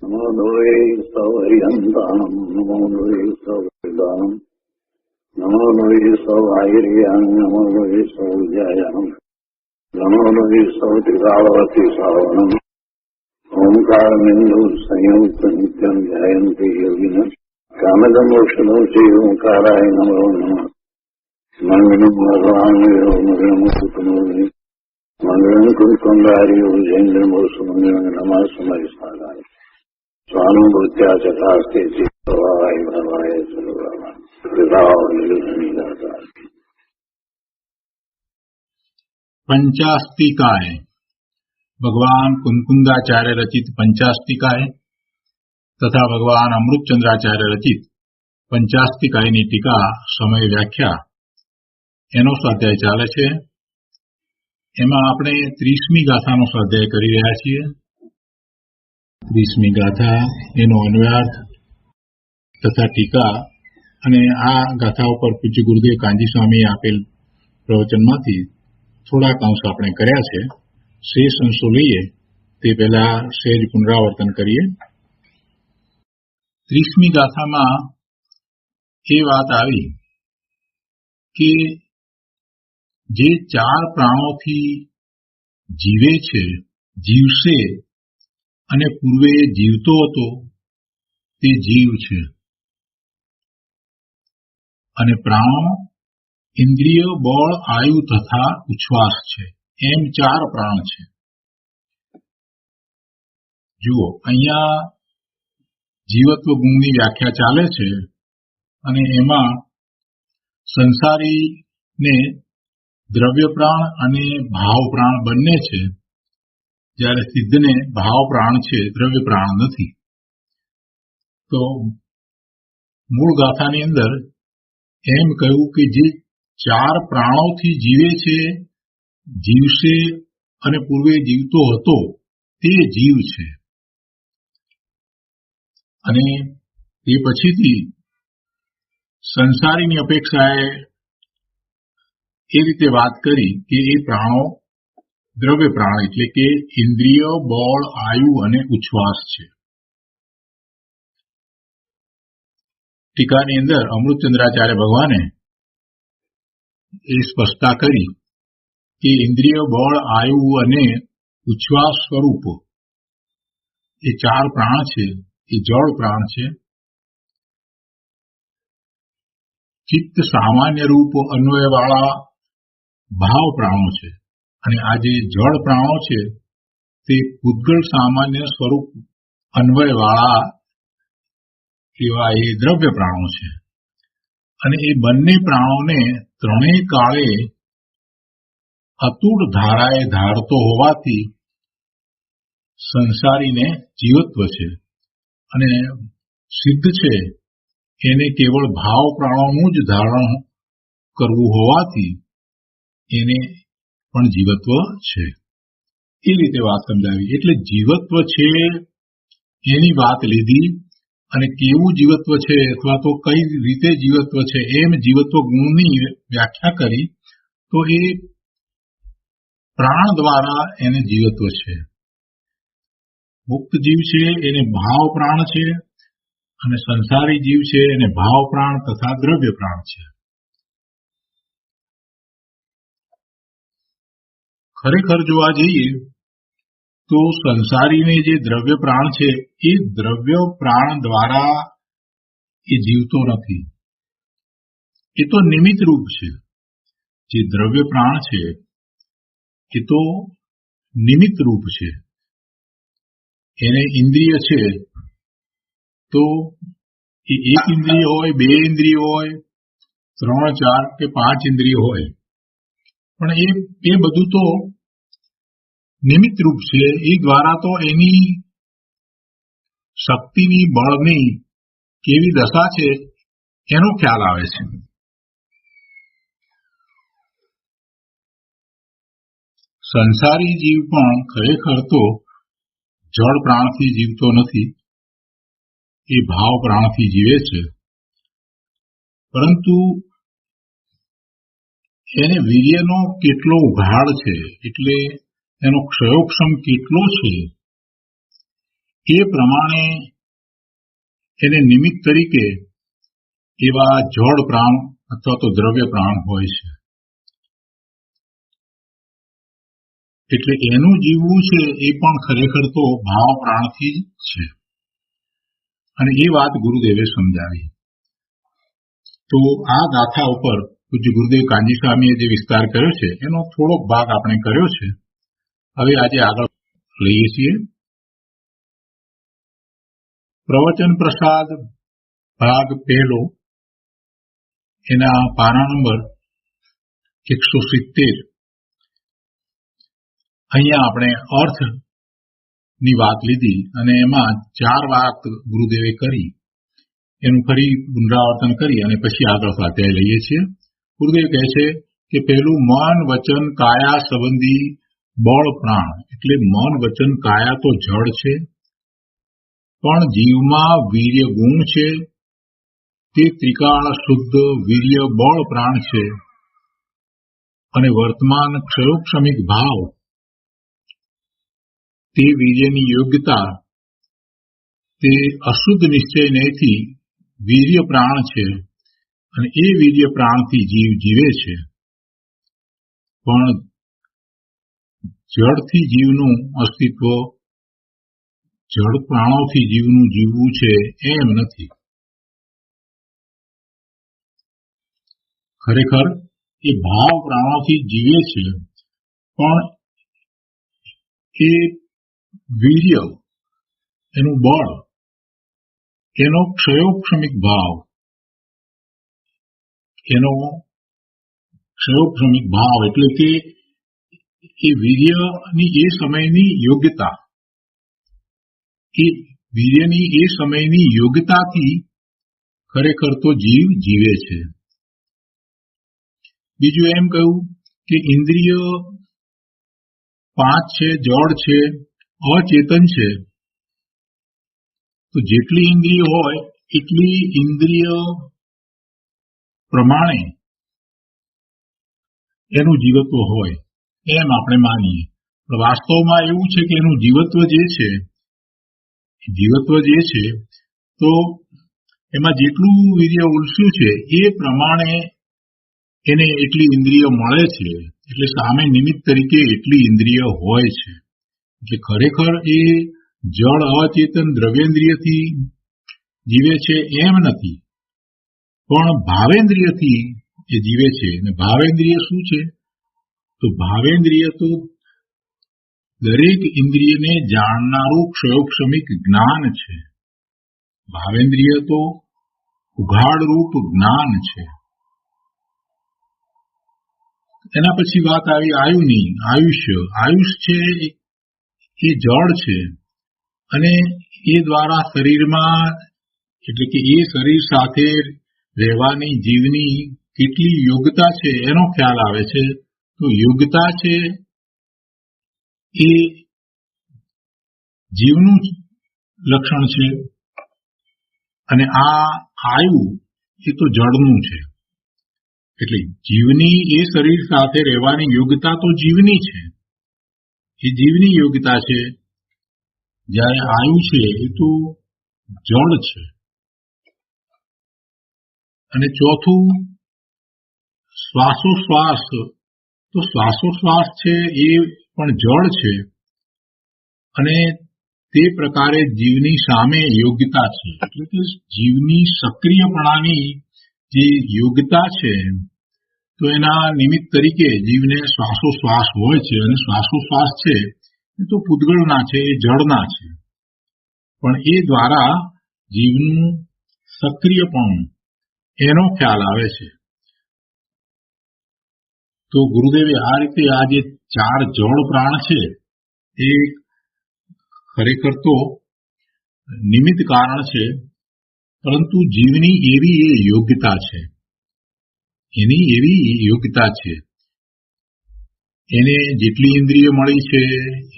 નમો લોહે સૌર્યંતામ નમો લોહે સૌર્યદામ નમો લોહે સૌર્યામ નમો લોહે સૌર્યામ નમો લોહે સૌત્રિકાવતી સાવનમ ઓમકારમિંદુ સંયુક્ત નિત્યમ જયંતિ યોગિન કામદમોક્ષનો શ્રી ઓંકારાય નમો નમઃ મંગલમ ભગવાન મંગલમ કુટુંબી મંગલમ કુંડારી જૈન્દ્રમોષ મંગલમ નમઃ સમય સારાય સ્વાનુભૂત્યા ચકાસ્તે ચિત્તવાય ભવાય સર્વમાં पंचास्तिकाय भगवान कुंकुंदाचार्य रचित पंचास्तिकाय तथा भगवान अमृतचंद्राचार्य रचित पंचास्तिकाय ની ટીકા સમય વ્યાખ્યા એનો સ્વાધ્યાય ચાલે છે. એમાં આપણે 30મી ગાથાનો સ્વાધ્યાય કરી રહ્યા છીએ. 30મી ગાથા, એનો અન્વયાર્થ તથા ટીકા, અને આ ગાથા ઉપર પૂજ્ય ગુરુદેવ કાંજી સ્વામીએ આપેલ પ્રવચનમાંથી થોડાક અંશ આપણે કર્યા છે. શેષ અંશો લઈએ તે પહેલા સહેજ પુનરાવર્તન કરીએ. 30મી ગાથામાં એ વાત આવી કે જે 4 પ્રાણોથી જીવે છે, જીવશે અને પૂર્વે જીવતો હતો તે જીવ છે. અને પ્રાણો ઇન્દ્રિય, બળ, આયુ તથા ઉચ્છ્વાસ છે. એમ 4 પ્રાણ છે. જુઓ, અહીંયા જીવત્વ ગુણની વ્યાખ્યા ચાલે છે અને એમાં સંસારીને દ્રવ્ય પ્રાણ અને ભાવ પ્રાણ બંને છે, જ્યારે સિદ્ધને ભાવ પ્રાણ છે, દ્રવ્ય પ્રાણ નથી. તો મૂળ ગાથાની અંદર એમ કહ્યું કે જે 4 પ્રાણોથી જીવે છે, જીવશે અને પૂર્વે જીવતો હતો તે જીવ છે. અને તે પછીથી સંસારીની અપેક્ષાએ એ રીતે વાત કરી કે એ પ્રાણો દ્રવ્ય પ્રાણ એટલે કે ઇન્દ્રિય, બળ, આયુ અને ઉચ્છ્વાસ છે. ટીકાની અંદર અમૃતચંદ્રાચાર્ય ભગવાને એ સ્પષ્ટતા કરી કે ઇન્દ્રિય, બળ, આયુ અને ઉચ્છ્વાસ સ્વરૂપ એ 4 પ્રાણ છે, એ જળ પ્રાણ છે. ચિત્ત સામાન્ય રૂપ અન્વયવાળા ભાવ પ્રાણો છે, અને આ જે જળ પ્રાણો છે તે પૂતગળ સામાન્ય સ્વરૂપ અન્વયવાળા એવા એ દ્રવ્ય પ્રાણો છે. અને એ બંને પ્રાણોને ત્રણેય કાળે અતૂટ ધારાએ ધારતો હોવાથી સંસારીને જીવત્વ છે. અને સિદ્ધ છે એને કેવળ ભાવ પ્રાણોનું જ ધારણ કરવું હોવાથી એને પણ જીવત્વ છે. એ રીતે વાત સમજાવી. એટલે જીવત્વ છે એની વાત લીધી, અને કેવું જીવત્વ છે અથવા તો કઈ રીતે જીવત્વ છે એમ જીવત્વ ગુણની વ્યાખ્યા કરી. તો એ પ્રાણ દ્વારા એને જીવત્વ છે. મુક્ત જીવ છે એને ભાવ પ્રાણ છે, અને સંસારી જીવ છે એને ભાવ પ્રાણ તથા દ્રવ્ય પ્રાણ છે. ખરેખર જોવા જઈએ તો સંસારીને જે દ્રવ્ય પ્રાણ છે એ દ્રવ્ય પ્રાણ દ્વારા એ જીવતો નથી. એ તો નિમિત્ત રૂપ છે. જે દ્રવ્ય પ્રાણ છે એ તો નિમિત્ત રૂપ છે. એને ઇન્દ્રિય છે તો એ 1 ઇન્દ્રિય હોય, 2 ઇન્દ્રિય હોય, 3, 4 કે 5 ઇન્દ્રિય હોય, પણ એ બધું તો નિમિત્ત રૂપ છે. એ દ્વારા તો એની શક્તિની, બળની કેવી દશા છે એનો ખ્યાલ આવે છે. સંસારી જીવ પણ ખરેખર તો જળ પ્રાણથી જીવતો નથી, એ ભાવ પ્રાણથી જીવે છે. પરંતુ એને વીર્યનો કેટલો ઉઘાડ છે, એટલે એનો ક્ષયોક્ષમ કેટલો છે એ પ્રમાણે એને નિમિત્ત તરીકે એવા જળ પ્રાણ અથવા તો દ્રવ્ય પ્રાણ હોય છે. એટલે એનું જીવવું છે એ પણ ખરેખર તો ભાવ પ્રાણથી જ છે. અને એ વાત ગુરુદેવે સમજાવી. તો આ ગાથા ઉપર પૂજ્ય ગુરુદેવ કાંજી સ્વામીએ જે વિસ્તાર કર્યો છે એનો થોડોક ભાગ આપણે કર્યો છે. હવે આજે આગળ લઈએ છીએ. પ્રવચન પ્રસાદ ભાગ પહેલો, એના પાના નંબર 170. અહીંયા આપણે અર્થની વાત લીધી અને એમાં 4 વાત ગુરુદેવે કરી. એનું ફરી પુનરાવર્તન કરી અને પછી આગળ સ્વાધ્યાય લઈએ છીએ. ગુરુદેવ કહે છે કે પહેલું મન વચન કાયા સંબંધી બળ પ્રાણ. એટલે મન વચન કાયા તો જળ છે, પણ જીવમાં વીર્ય ગુણ છે. તે ત્રિકાળ શુદ્ધ વીર્ય બળ પ્રાણ છે. અને વર્તમાન ક્ષયોક્ષમિક ભાવ તે વીર્યની યોગ્યતા તે અશુદ્ધ નિશ્ચયથી વીર્ય પ્રાણ છે. અને એ વીર્ય પ્રાણથી જીવ જીવે છે. પણ જળથી જીવનું અસ્તિત્વ, જળ પ્રાણોથી જીવનું જીવવું છે એમ નથી. ખરેખર એ ભાવ પ્રાણોથી જીવે છે, પણ એ વીર્ય, એનું બળ, એનો ક્ષયોક્ષમિક ભાવ, એટલે કે એ વીર્યની એ સમયની યોગ્યતા, એ વીર્યની એ સમયની યોગ્યતાથી ખરેખર તો જીવ જીવે છે. બીજું એમ કહ્યું કે ઇન્દ્રિય 5 છે, જળ છે, અચેતન છે. તો જેટલી ઇન્દ્રિય હોય એટલી ઇન્દ્રિય પ્રમાણે એનું જીવત્વ હોય એમ આપણે માનીએ. પણ વાસ્તવમાં એવું છે કે એનું જીવત્વ જે છે તો એમાં જેટલું વીર્ય ઉલસ્યું છે એ પ્રમાણે એને એટલી ઇન્દ્રિય મળે છે. એટલે સામે નિમિત્ત તરીકે એટલી ઇન્દ્રિય હોય છે. એટલે ખરેખર એ જળ અચેતન દ્રવ્યેન્દ્રિયથી જીવે છે એમ નથી, પણ ભાવેન્દ્રિયથી એ જીવે છે. અને ભાવેન્દ્રિય શું છે? તો ભાવેન્દ્રિય તો દરેક ઇન્દ્રિયને જાણનારું ક્ષયોક્ષમિક જ્ઞાન છે. ભાવેન્દ્રિય તો ઉઘાડરૂપ જ્ઞાન છે. એના પછી વાત આવી આયુની. આયુષ છે એ જળ છે, અને એ દ્વારા શરીરમાં, એટલે કે એ શરીર સાથે રહેવાની જીવની કેટલી યોગ્યતા છે એનો ખ્યાલ આવે છે. તો યોગ્યતા છે એ જીવનું લક્ષણ છે, અને આ આયુ એ તો જળનું છે. એટલે જીવની એ શરીર સાથે રહેવાની યોગ્યતા તો જીવની છે, એ જીવની યોગ્યતા છે. જ્યારે આયુ છે એ તો જળ છે. અને ચોથું શ્વાસોશ્વાસ. તો શ્વાસોશ્વાસ છે એ પણ જળ છે, અને તે પ્રકારે જીવની સામે યોગ્યતા છે. એટલે કે જીવની સક્રિયપણાની જે યોગ્યતા છે, તો એના નિમિત્ત તરીકે જીવને શ્વાસોશ્વાસ હોય છે. અને શ્વાસોશ્વાસ છે એ તો પૂતગળના છે, એ જળના છે, પણ એ દ્વારા જીવનું સક્રિયપણું એનો ખ્યાલ આવે છે. તો ગુરુદેવે આ રીતે આ જે 4 જળ પ્રાણ છે એ ખરેખર તો નિમિત્ત કારણ છે, પરંતુ જીવની એવી એ યોગ્યતા છે, એની એવી યોગ્યતા છે. એને જેટલી ઇન્દ્રિય મળી છે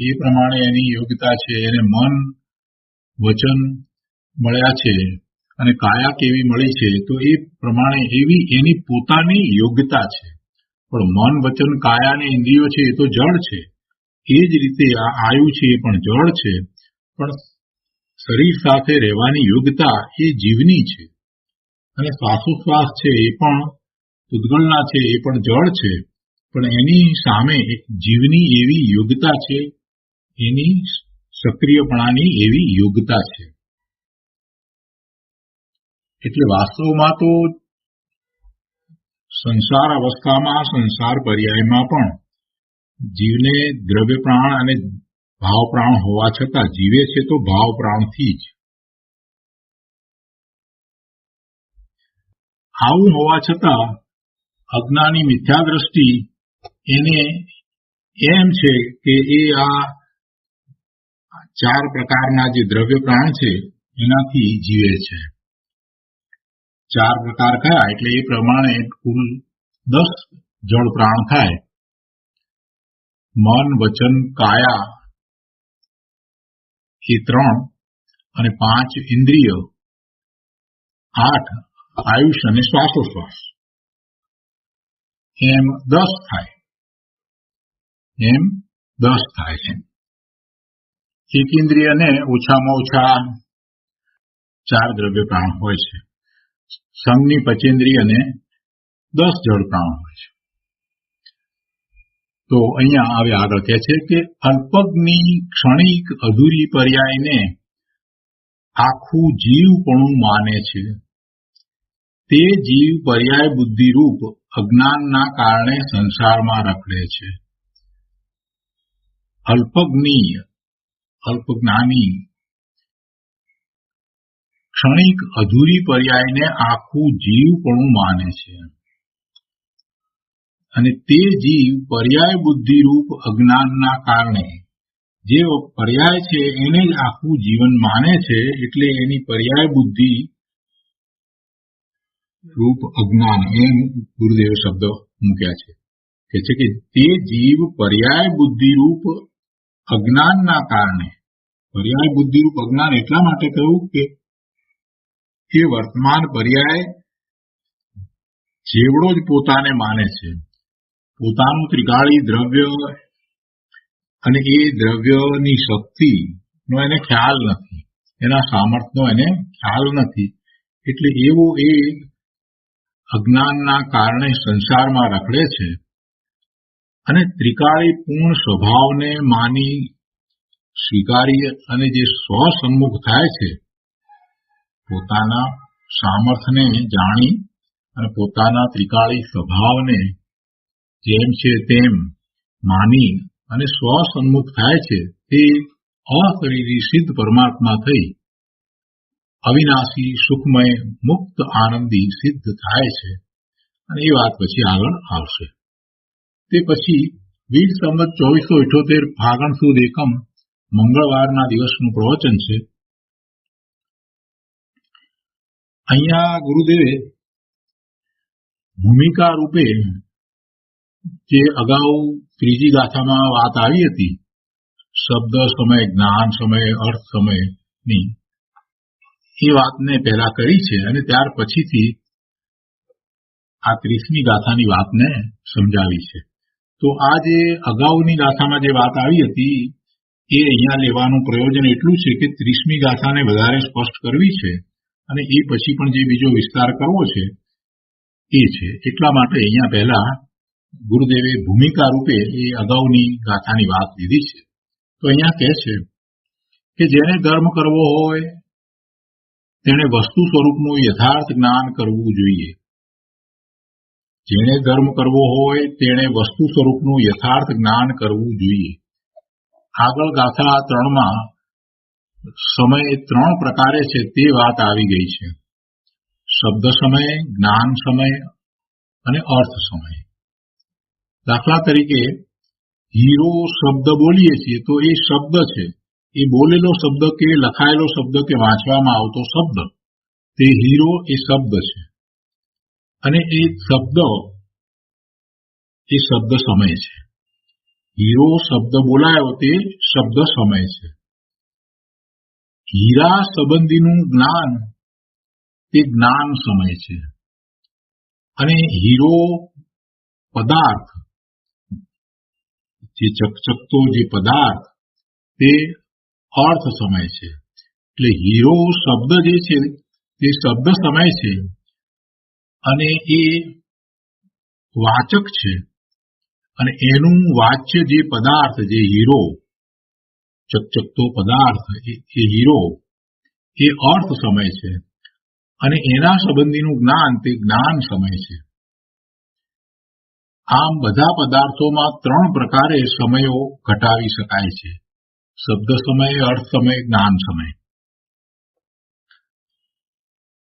એ પ્રમાણે એની યોગ્યતા છે. એને મન વચન મળ્યા છે, અને કાયા કેવી મળી છે તો એ પ્રમાણે એવી એની પોતાની યોગ્યતા છે. પણ મન વચન કાયા અને ઇન્દ્રિયો છે એ તો જળ છે. એ જ રીતે આ આયુ છે એ પણ જળ છે, પણ શરીર સાથે રહેવાની યોગ્યતા એ જીવની છે, અને શ્વાસોશ્વાસ છે એ પણ પૂતગલના છે, એ પણ જળ છે, પણ એની સામે જીવની એવી યોગ્યતા છે, એની સક્રિયપણાની એવી યોગ્યતા છે. એટલે વાસ્તવમાં તો સંસાર અવસ્થામાં, સંસાર પર્યાયમાં પણ જીવને દ્રવ્ય પ્રાણ અને ભાવ પ્રાણ હોવા છતાં જીવે છે તો ભાવ પ્રાણથી જ. આવું હોવા છતાં અજ્ઞાની મિથ્યા દ્રષ્ટિ એને એમ છે કે એ આ 4 પ્રકારના જે દ્રવ્ય પ્રાણ છે એનાથી જીવે છે. 4 પ્રકાર કયા? એટલે એ પ્રમાણે કુલ 10 જળ પ્રાણ થાય. મન, વચન, કાયા એ 3, અને 5 ઇન્દ્રિય, 8 આયુષ અને શ્વાસોશ્વાસ, એમ 10 થાય. એક ઇન્દ્રિયને ઓછામાં ઓછા 4 દ્રવ્ય પ્રાણ હોય છે. સંઘની પચેન્દ્રિયને 10 જળ પ્રાણ હોય છે. તો અહીંયા હવે આગળ કહે છે કે અલ્પજ્ઞની ક્ષણિક અધૂરી પર્યાયને આખું જીવપણું માને છે. તે જીવ પર્યાય બુદ્ધિરૂપ અજ્ઞાનના કારણે સંસારમાં રખડે છે. અલ્પજ્ઞાની ક્ષણિક અધૂરી પર્યાયને આખું જીવપણું માને છે, અને તે જીવ પર્યાય બુદ્ધિરૂપ અજ્ઞાનના કારણે જે પર્યાય છે એને જ આખું જીવન માને છે. એટલે એની પર્યાય બુદ્ધિ રૂપ અજ્ઞાન, એમ ગુરુદેવે શબ્દ મૂક્યા છે. કે છે કે તે જીવ પર્યાય બુદ્ધિરૂપ અજ્ઞાનના કારણે, પર્યાય બુદ્ધિરૂપ અજ્ઞાન એટલા માટે કહ્યું કે એ વર્તમાન પર્યાય જેવડો જ પોતાને માને છે. પોતાનું ત્રિકાળી દ્રવ્ય અને એ દ્રવ્યની શક્તિનો એને ખ્યાલ નથી, એના સામર્થ્યનો એને ખ્યાલ નથી. એટલે એવો એ અજ્ઞાનના કારણે સંસારમાં રખડે છે, અને ત્રિકાળી પૂર્ણ સ્વભાવને માની સ્વીકારી અને જે સ્વસન્મુખ થાય છે, પોતાના સામર્થ્યને જાણી અને પોતાના ત્રિકાળી સ્વભાવને જેમ છે તેમ માની અને સ્વસન્મુખ થાય છે, તે અશરીરી સિદ્ધ પરમાત્મા થઈ અવિનાશી સુખમય મુક્ત આનંદી સિદ્ધ થાય છે. અને એ વાત પછી આગળ આવશે. તે પછી વીર સંવત 2478 ફાગણ સુદ એકમ મંગળવારના દિવસનું પ્રવચન છે. અહીંયા ગુરુદેવે ભૂમિકા રૂપે જે અગાઉ ત્રીજી ગાથામાં વાત આવી હતી, શબ્દ સમય, જ્ઞાન સમય, અર્થ સમયની, એ વાતને પહેલા કરી છે, અને ત્યાર પછીથી આ 30મી ગાથાની વાતને સમજાવી છે. તો આ જે અગાઉની ગાથામાં જે વાત આવી હતી એ અહીંયા લેવાનું પ્રયોજન એટલું છે કે 30મી ગાથાને વધારે સ્પષ્ટ કરવી છે, અને એ પછી પણ જે બીજો વિસ્તાર કરવો છે એ છે. એટલા માટે અહીંયા પહેલા ગુરુદેવે ભૂમિકા રૂપે એ અગાઉની ગાથાની વાત લીધી છે. તો અહીંયા કહે છે કે જેને ધર્મ કરવો હોય તેણે વસ્તુ સ્વરૂપનું યથાર્થ જ્ઞાન કરવું જોઈએ. જેણે ધર્મ કરવો હોય તેણે વસ્તુ સ્વરૂપનું યથાર્થ જ્ઞાન કરવું જોઈએ. આગળ ગાથા 3માં સમય 3 પ્રકારે છે તે વાત આવી ગઈ છે. શબ્દ સમય, જ્ઞાન સમય અને અર્થ સમય. દાખલા તરીકે હીરો શબ્દ બોલીએ છીએ તો એ શબ્દ છે, એ બોલેલો શબ્દ કે લખાયેલો શબ્દ કે વાંચવામાં આવતો શબ્દ, તે હીરો એ શબ્દ છે, અને એ શબ્દ સમય છે. હીરો શબ્દ બોલાયો તે શબ્દ સમય છે. હીરા સંબંધીનું જ્ઞાન તે જ્ઞાન સમય છે, અને હીરો પદાર્થ, જે ચકચકતો જે પદાર્થ તે અર્થ સમય છે. એટલે હીરો શબ્દ જે છે તે શબ્દ સમય છે અને એ વાચક છે, અને એનું વાચ્ય જે પદાર્થ, જે હીરો, ચકચકતો પદાર્થ, એ હીરો એ અર્થ સમય છે, અને એના સંબંધીનું જ્ઞાન તે જ્ઞાન સમય છે. આમ બધા પદાર્થોમાં 3 પ્રકારે સમયો ઘટાવી શકાય છે: શબ્દ સમય, અર્થ સમય, જ્ઞાન સમય.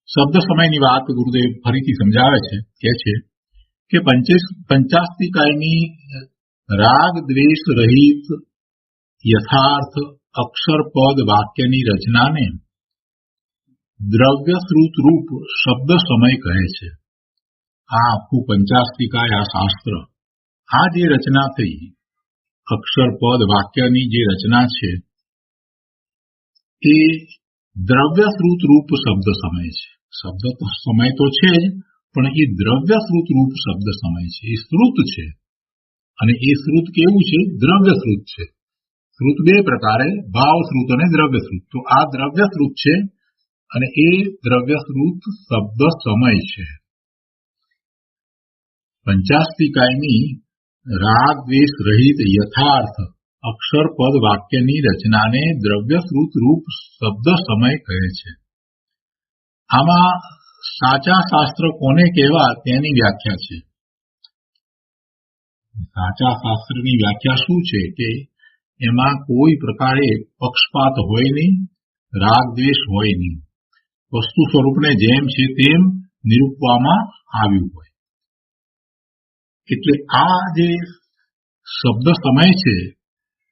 શબ્દ સમયની વાત ગુરુદેવ ફરીથી સમજાવે છે, કહે છે કે પંચાસ્તિકાયની રાગ દ્વેષ રહિત યથાર્થ અક્ષર પદ વાક્યની રચનાને દ્રવ્ય શ્રુત રૂપ શબ્દ સમય કહે છે. આ આખું પંચાસ્તિકાય, આ શાસ્ત્ર, આ જે રચના થઈ, અક્ષર પદ વાક્યની જે રચના છે, એ દ્રવ્ય શ્રુત રૂપ શબ્દ સમય છે. શબ્દ તો સમય તો છે જ, પણ એ દ્રવ્ય શ્રુત રૂપ શબ્દ સમય છે. એ શ્રુત છે, અને એ શ્રુત કેવું છે? દ્રવ્ય શ્રુત છે. શ્રુત 2 પ્રકારે, ભાવ શ્રુત અને દ્રવ્ય શ્રુત. તો આ દ્રવ્ય શ્રુત છે, અને એ દ્રવ્ય શ્રુત શબ્દ સમય છે. પંચાસ્તિકાયની રાગ દ્વેષ રહિત યથાર્થ અક્ષર પદ વાક્યની રચનાને દ્રવ્ય શ્રુત રૂપ શબ્દ સમય કહે છે. આમાં સાચા શાસ્ત્ર કોને કહેવા તેની વ્યાખ્યા છે. સાચા શાસ્ત્રની વ્યાખ્યા શું છે? કે એમાં કોઈ પ્રકારે પક્ષપાત હોય નહીં, રાગ દ્વેષ હોય નહીં, વસ્તુ સ્વરૂપને જેમ છે તેમ નિરૂપવામાં આવ્યું હોય. એટલે આ જે શબ્દ સમય છે,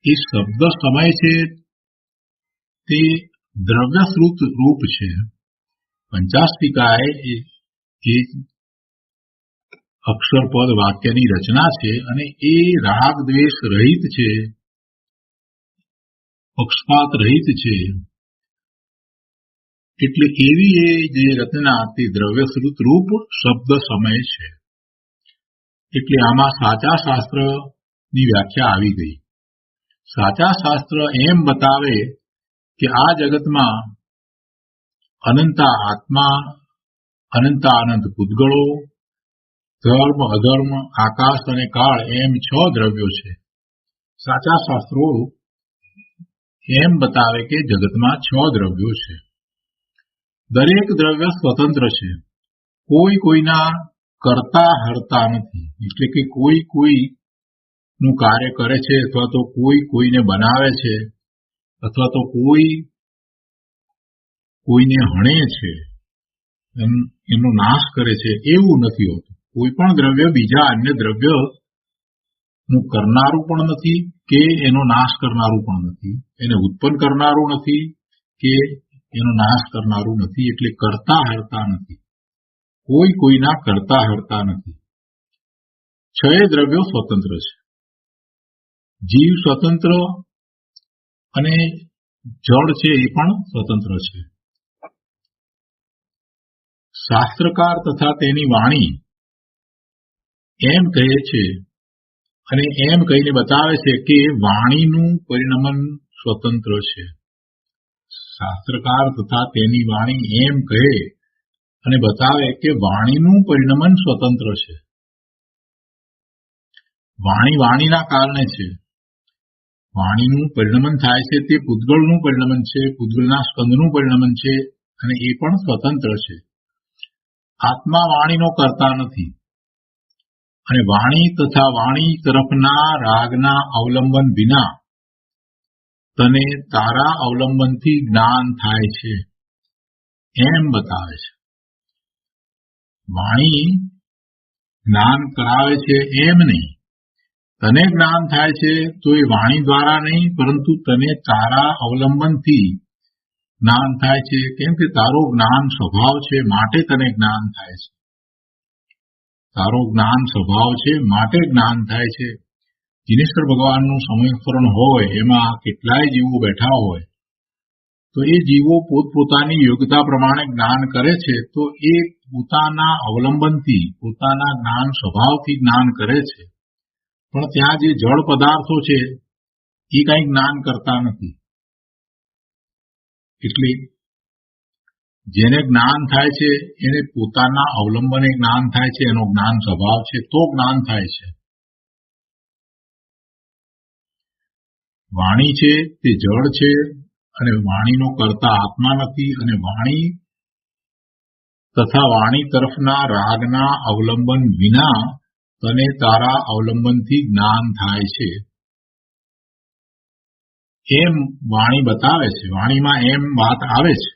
એ શબ્દ સમય છે તે દ્રવ્ય શ્રુત રૂપ છે. પંચાસ્તિકાય એ અક્ષર પદ વાક્યની રચના છે, અને એ રાગ દ્વેષ રહિત છે, પક્ષપાત રહિત છે. એટલે એવી એ જે રચના તે દ્રવ્ય શ્રુત રૂપ શબ્દ સમય છે. એટલે આમાં સાચા શાસ્ત્રની વ્યાખ્યા આવી ગઈ. સાચા શાસ્ત્ર એમ બતાવે કે આ જગતમાં અનંતા આત્મા, અનંતા અનંત પૂતગળો, ધર્મ અધર્મ, આકાશ અને કાળ એમ 6 દ્રવ્યો છે. સાચા શાસ્ત્રો એમ બતાવે કે જગતમાં 6 દ્રવ્યો છે. દરેક દ્રવ્ય સ્વતંત્ર છે, કોઈ કોઈના કરતા હરતા નથી. એટલે કે કોઈ કોઈનું કાર્ય કરે છે, અથવા તો કોઈ કોઈને બનાવે છે, અથવા તો કોઈને હણે છે, એનો નાશ કરે છે, એવું નથી હોતું. કોઈ પણ દ્રવ્ય બીજા અન્ય દ્રવ્યનું કરનારું પણ નથી, કે એનો નાશ કરનારું પણ નથી, એને ઉત્પન્ન કરનારું નથી, કે એનો નાશ કરનારું નથી. એટલે કરતા હરતા નથી, કોઈ કોઈના કરતા હરતા નથી. 6 દ્રવ્યો સ્વતંત્ર છે. જીવ સ્વતંત્ર, અને જળ છે એ પણ સ્વતંત્ર છે. શાસ્ત્રકાર તથા તેની વાણી એમ કહે છે, અને એમ કહીને બતાવે છે કે વાણીનું પરિણમન સ્વતંત્ર છે. શાસ્ત્રકાર તથા તેની વાણી એમ કહે અને બતાવે કે વાણીનું પરિણમન સ્વતંત્ર છે. વાણીના કારણે છે. વાણીનું પરિણમન થાય છે તે પૂતગળનું પરિણમન છે, પૂતગળના સ્કંદનું પરિણમન છે, અને એ પણ સ્વતંત્ર છે. આત્મા વાણીનો કરતા નથી, અને વાણી તથા વાણી તરફના રાગના અવલંબન વિના તને તારા અવલંબનથી જ્ઞાન થાય છે, એમ બતાવે છે. વાણી જ્ઞાન કરાવે છે એમ નહીં. તને જ્ઞાન થાય છે તો એ વાણી દ્વારા નહીં, પરંતુ તને તારા અવલંબનથી જ્ઞાન થાય છે. કેમ કે તારો જ્ઞાન સ્વભાવ છે, માટે તને જ્ઞાન થાય છે. તારો જ્ઞાન સ્વભાવ છે, માટે જ્ઞાન થાય છે. દિનેશ્વર ભગવાનનું સંસ્મરણ હોય, એમાં કેટલાય જીવો બેઠા હોય, તો એ જીવો પોતપોતાની યોગ્યતા પ્રમાણે જ્ઞાન કરે છે. તો એ પોતાના અવલંબનથી, પોતાના જ્ઞાન સ્વભાવથી જ્ઞાન કરે છે. પણ ત્યાં જે જળ પદાર્થો છે એ કઈ જ્ઞાન કરતા નથી. એટલે જેને જ્ઞાન થાય છે એને પોતાના અવલંબને જ્ઞાન થાય છે, એનો જ્ઞાન સ્વભાવ છે તો જ્ઞાન થાય છે. વાણી છે તે જળ છે અને વાણીનો કર્તા આત્મા નથી, અને વાણી તથા વાણી તરફના રાગના અવલંબન વિના તને તારા અવલંબનથી જ્ઞાન થાય છે એમ વાણી બતાવે છે. વાણીમાં એમ વાત આવે છે,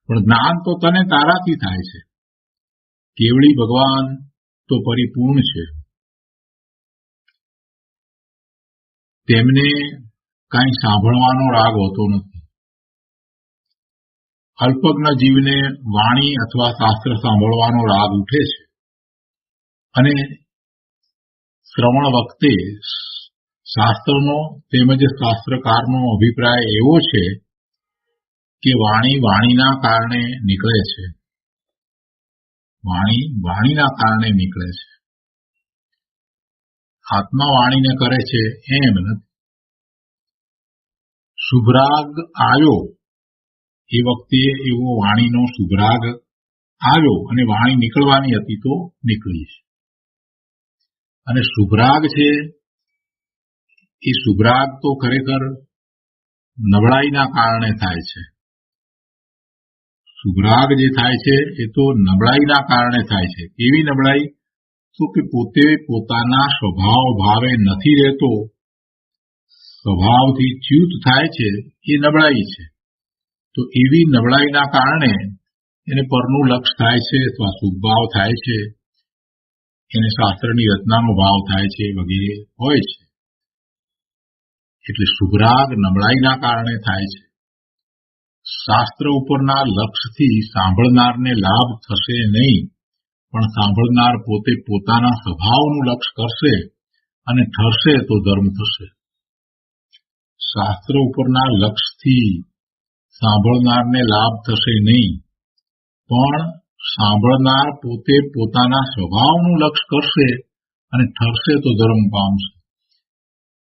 પણ જ્ઞાન તો તને તારાથી થાય છે. કેવળી ભગવાન તો પરિપૂર્ણ છે, તેમને કાંઈ સાંભળવાનો રાગ હોતો નથી. અલ્પજ્ઞ જીવને વાણી અથવા શાસ્ત્ર સાંભળવાનો રાગ ઉઠે છે, અને શ્રવણ વખતે શાસ્ત્રનો તેમજ શાસ્ત્રકારનો અભિપ્રાય એવો છે કે વાણી વાણીના કારણે નીકળે છે. વાણી વાણીના કારણે નીકળે છે, આત્મા વાણીને કરે છે એમ નથી. શુભરાગ આવ્યો એ વખતે એવો વાણીનો શુભરાગ આવ્યો અને વાણી નીકળવાની હતી તો નીકળી છે. અને શુભરાગ છે એ શુભરાગ તો ખરેખર નબળાઈના કારણે થાય છે. શુભરાગ જે થાય છે એ તો નબળાઈના કારણે થાય છે. એવી નબળાઈ તો કે પોતે પોતાના સ્વભાવ ભાવે નથી રહેતો, સ્વભાવથી ચ્યુત થાય છે, એ નબળાઈ છે. તો એવી નબળાઈના કારણે એને પરનું લક્ષ થાય છે અથવા શુભભાવ થાય છે, એને શાસ્ત્રની રચનાનો ભાવ થાય છે વગેરે હોય છે. એટલે શુભરાગ નબળાઈના કારણે થાય છે. શાસ્ત્ર ઉપરના લક્ષથી સાંભળનારને લાભ થશે નહીં, પણ સાંભળનાર પોતે પોતાના સ્વભાવનું લક્ષ કરશે અને ઠરશે તો ધર્મ થશે. શાસ્ત્ર ઉપરના લક્ષથી સાંભળનારને લાભ થશે નહીં, પણ સાંભળનાર પોતે પોતાના સ્વભાવનું લક્ષ કરશે અને ઠરશે તો ધર્મ પામશે.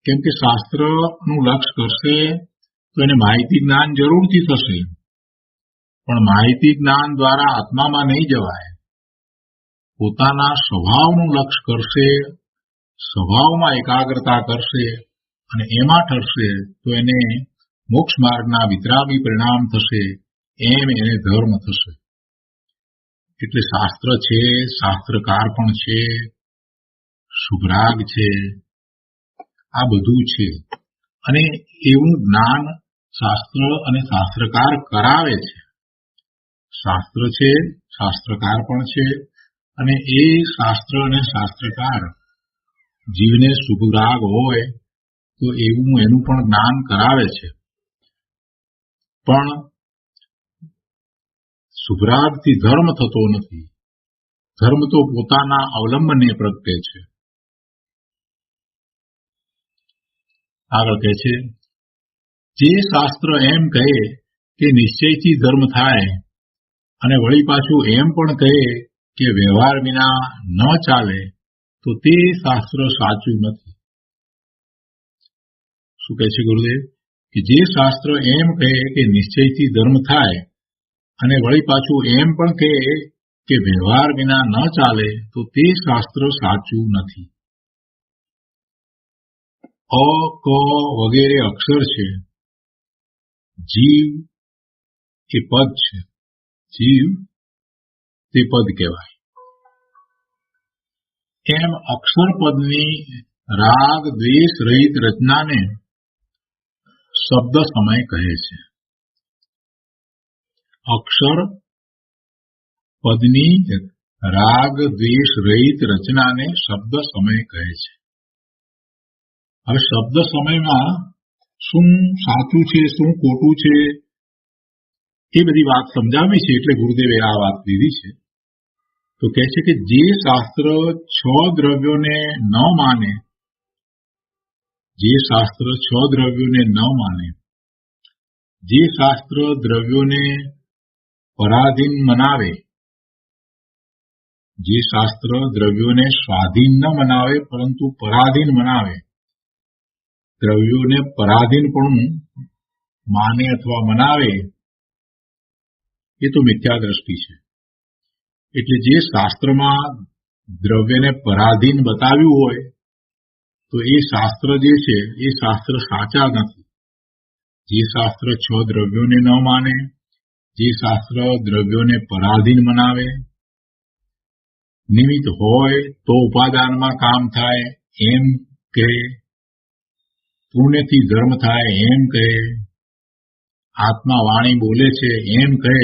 કેમ કે શાસ્ત્રનું લક્ષ કરશે તો એને માહિતી જ્ઞાન જરૂરથી થશે, પણ માહિતી જ્ઞાન દ્વારા આત્મામાં નહીં જવાય. પોતાના સ્વભાવનું લક્ષ કરશે, સ્વભાવમાં એકાગ્રતા કરશે અને એમાં ઠરશે તો એને મોક્ષ માર્ગના વિતરાગી પરિણામ થશે, એમ એને ધર્મ થશે. એટલે શાસ્ત્ર છે, શાસ્ત્રકાર પણ છે, શુભરાગ છે, આ બધું છે. અને એવું જ્ઞાન શાસ્ત્ર અને શાસ્ત્રકાર કરાવે છે. શાસ્ત્ર છે, શાસ્ત્રકાર પણ છે, અને એ શાસ્ત્ર અને શાસ્ત્રકાર જીવને શુભરાગ હોય તો એવું એનું પણ જ્ઞાન કરાવે છે. પણ શુભરાગથી ધર્મ થતો નથી. ધર્મ તો પોતાના અવલંબનને પ્રગટે છે. આગળ કહે છે, જે શાસ્ત્ર એમ કહે કે નિશ્ચયથી ધર્મ થાય અને વળી પાછું એમ પણ કહે કે વ્યવહાર વિના ન ચાલે, તો તે શાસ્ત્ર સાચું નથી. શું કહે છે ગુરુદેવ? કે જે શાસ્ત્ર એમ કહે કે નિશ્ચયથી ધર્મ થાય અને વળી પાછું એમ પણ કહે કે વ્યવહાર વિના ન ચાલે, તો તે શાસ્ત્ર સાચું નથી. અ, ક વગેરે અક્ષર છે. જીવ એ પદ છે. જીવ તે પદ કહેવાય. એમ અક્ષર પદની રાગ દ્વેષ રહિત રચનાને શબ્દ સમય કહે છે. અક્ષર પદની રાગ દ્વેષ રહિત રચનાને શબ્દ સમય કહે છે. હવે શબ્દ સમયમાં શું સાચું છે, શું ખોટું છે, એ બધી વાત સમજાવી છે. એટલે ગુરુદેવે આ વાત લીધી છે. તો કહે છે કે જે શાસ્ત્ર 6 દ્રવ્યોને ન માને, જે શાસ્ત્ર 6 દ્રવ્યોને ન માને, જે શાસ્ત્ર દ્રવ્યોને પરાધીન મનાવે, જે શાસ્ત્ર દ્રવ્યોને સ્વાધીન ન મનાવે પરંતુ પરાધીન મનાવે, દ્રવ્યોને પરાધીન પણ માને અથવા મનાવે એ તો મિથ્યા દ્રષ્ટિ છે. એટલે જે શાસ્ત્રમાં દ્રવ્યને પરાધીન બતાવ્યું હોય તો એ શાસ્ત્ર જે છે એ શાસ્ત્ર સાચા નથી. જે શાસ્ત્ર 6 દ્રવ્યોને ન માને, જે શાસ્ત્ર દ્રવ્યોને પરાધીન મનાવે, નિમિત્ત હોય તો ઉપાદાનમાં કામ થાય એમ કહે, પુણ્યથી ધર્મ થાય એમ કહે, આત્મા વાણી બોલે છે એમ કહે,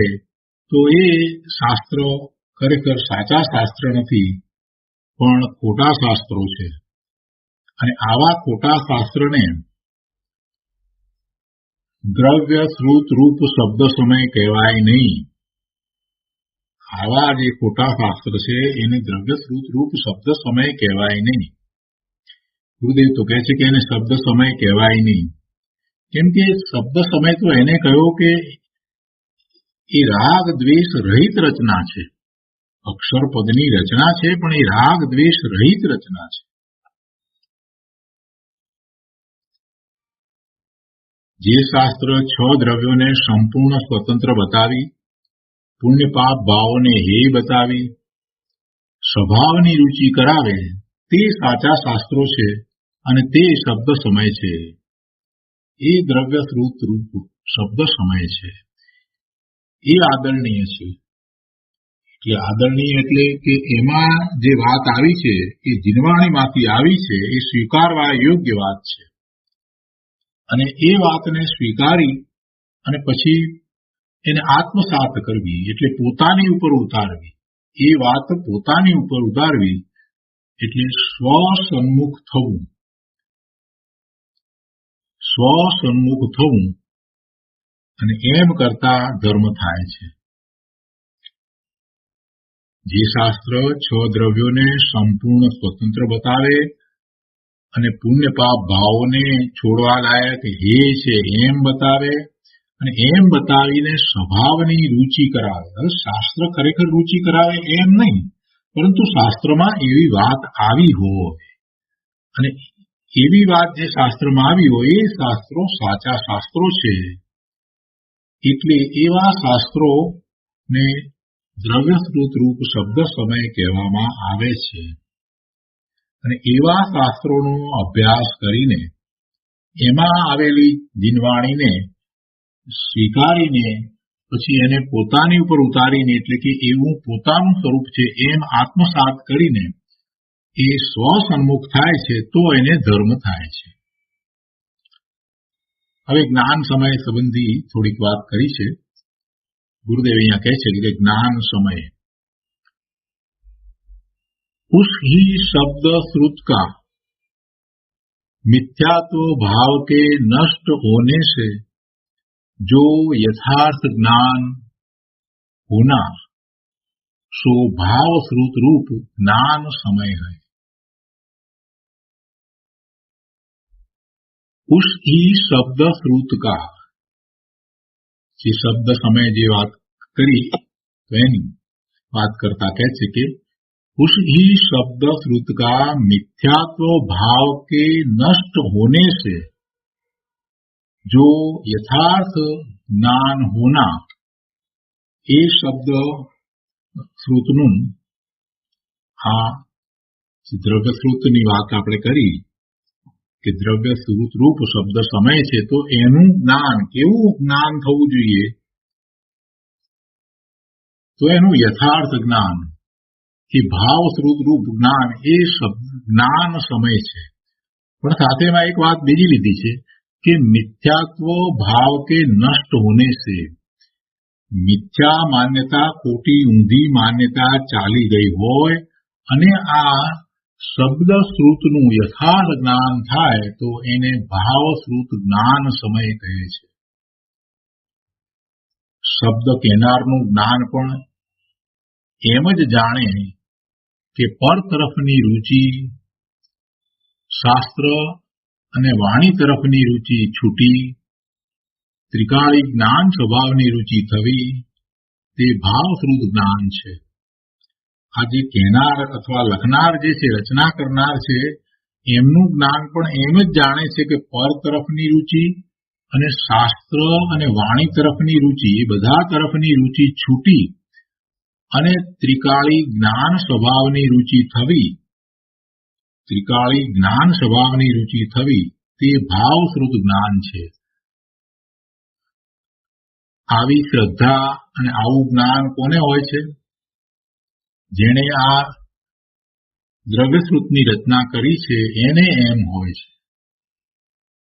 તો એ શાસ્ત્ર ખરેખર સાચા શાસ્ત્ર નથી, પણ ખોટા શાસ્ત્રો છે. અને આવા ખોટા શાસ્ત્રને દ્રવ્ય શ્રુત રૂપ શબ્દ સમય કહેવાય નહીં. આવા જે ખોટા શાસ્ત્ર છે એને દ્રવ્ય શ્રુત રૂપ શબ્દ સમય કહેવાય નહીં. ગુરુદેવ તો કહે છે કે એને શબ્દ સમય કહેવાય નહીં. કેમ કે શબ્દ સમય તો એને કહ્યો કે એ રાગ દ્વેષ રહિત રચના છે. અક્ષર પદની રચના છે, પણ એ રાગ દ્વેષ રહિત રચના છે. જે શાસ્ત્ર 6 દ્રવ્યોને સંપૂર્ણ સ્વતંત્ર બતાવી, પુણ્ય પાપ ભાવોને હેય બતાવી, સ્વભાવની રુચિ કરાવે, તે સાચા શાસ્ત્રો છે અને તે શબ્દ સમય છે. એ દ્રવ્ય શ્રુત રૂપ શબ્દ સમય છે. એ આદરણીય છે. એટલે આદરણીય એટલે કે એમાં જે વાત આવી છે એ જીનવાણીમાંથી આવી છે, એ સ્વીકારવા યોગ્ય વાત છે. અને એ વાતને સ્વીકારી અને પછી એને આત્મસાત કરવી, એટલે પોતાની ઉપર ઉતારવી. એ વાત પોતાની ઉપર ઉતારવી એટલે સ્વસન્મુખ થવું. સ્વસન્મુખ થવું અને એમ કરતા ધર્મ થાય છે. જે શાસ્ત્ર 6 દ્રવ્યોને સંપૂર્ણ સ્વતંત્ર બતાવે અને પુણ્ય પાપ ભાવોને છોડવા લાયક હે છે એમ બતાવે અને એમ બતાવીને સ્વભાવની રુચિ કરાવે. હવે શાસ્ત્ર ખરેખર રુચિ કરાવે એમ નહીં, પરંતુ શાસ્ત્રમાં એવી વાત આવી હોય અને એવી વાત જે શાસ્ત્રમાં આવી હોય એ શાસ્ત્રો સાચા શાસ્ત્રો છે. એટલે એવા શાસ્ત્રોને દ્રવ્ય શ્રુત રૂપ શબ્દ સમય કહેવામાં આવે છે. અને એવા શાસ્ત્રોનો અભ્યાસ કરીને એમાં આવેલી જીનવાણીને સ્વીકારીને પછી એને પોતાની ઉપર ઉતારીને, એટલે કે એવું પોતાનું સ્વરૂપ છે એમ આત્મસાત કરીને એ સ્વસન્મુખ થાય છે, તો એને ધર્મ થાય છે. હવે જ્ઞાન સમય સંબંધી થોડીક વાત કરી છે. ગુરુદેવ અહીંયા કહે છે કે જ્ઞાન સમય उस ही शब्द श्रुत का मिथ्यात्व भाव के नष्ट होने से जो यथार्थ ज्ञान होना सो भाव श्रुत रूप ज्ञान समय है. उस ही शब्द श्रुत का, જે શબ્દ સમય જે વાત કરી તો એની વાત કરતા કહે છે કે उस ही शब्द श्रुत का मिथ्यात्व भाव के नष्ट होने से जो यथार्थ ज्ञान होना, એ શબ્દ શ્રુતનું આ દ્રવ્ય શ્રુતની વાત આપણે કરી કે દ્રવ્ય શ્રુત રૂપ શબ્દ સમય છે, તો એનું જ્ઞાન કેવું જ્ઞાન થવું જોઈએ? તો એનું યથાર્થ જ્ઞાન, કે ભાવ શ્રુત રૂપ જ્ઞાન, એ જ્ઞાન સમય છે. પણ સાથે એમાં એક વાત બીજી લીધી છે કે મિથ્યાત્વ ભાવ કે નષ્ટ હોને સે, મિથ્યા માન્યતા, ખોટી ઊંધી માન્યતા ચાલી ગઈ હોય અને આ શબ્દ શ્રુતનું યથાર્થ જ્ઞાન થાય તો એને ભાવ શ્રુત જ્ઞાન સમય કહે છે. શબ્દ કહેનારનું જ્ઞાન પણ એમ જ જાણે કે પર તરફની રુચિ, શાસ્ત્ર અને વાણી તરફની રુચિ છૂટી, ત્રિકાળી જ્ઞાન સ્વભાવની રુચિ થવી, તે ભાવશ્રુત જ્ઞાન છે. આ જે કહેનાર અથવા લખનાર જે છે, રચના કરનાર છે, એમનું જ્ઞાન પણ એમ જ જાણે છે કે પર તરફની રુચિ અને શાસ્ત્ર અને વાણી તરફની રુચિ, એ બધા તરફની રુચિ છૂટી અને ત્રિકાળી જ્ઞાન સ્વભાવની રુચિ થવી, ત્રિકાળી જ્ઞાન સ્વભાવની રુચિ થવી તે ભાવશ્રુત જ્ઞાન છે. આવી શ્રદ્ધા અને આવું જ્ઞાન કોને હોય છે? જેણે આ દ્રવ્યશ્રુતની રચના કરી છે એને એમ હોય છે.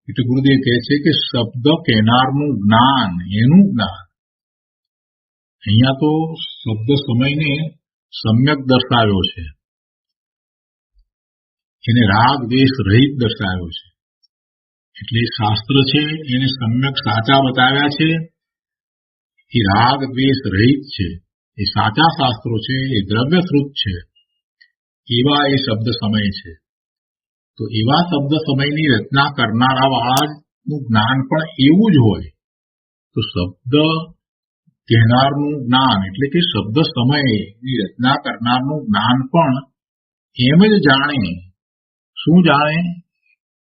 એટલે ગુરુદેવ કહે છે કે શબ્દ કહેનારનું જ્ઞાન, એનું જ્ઞાન. અહીંયા તો શબ્દ સમયને સમ્યક દર્શાવ્યો છે, એને રાગ દ્વેષ રહિત દર્શાવ્યો છે. એટલે શાસ્ત્ર છે એને સમ્યક સાચા બતાવ્યા છે, એ રાગ દ્વેષ રહિત છે, એ સાચા શાસ્ત્રો છે, એ દ્રવ્યશ્રુત છે, એવા એ શબ્દ સમય છે. તો એવા શબ્દ સમયની રચના કરનારા વાળાનું જ્ઞાન પણ એવું જ હોય. તો શબ્દ કહેનારનું જ્ઞાન એટલે કે શબ્દ સમયની રચના કરનારનું જ્ઞાન પણ એમ જ જાણે. શું જાણે?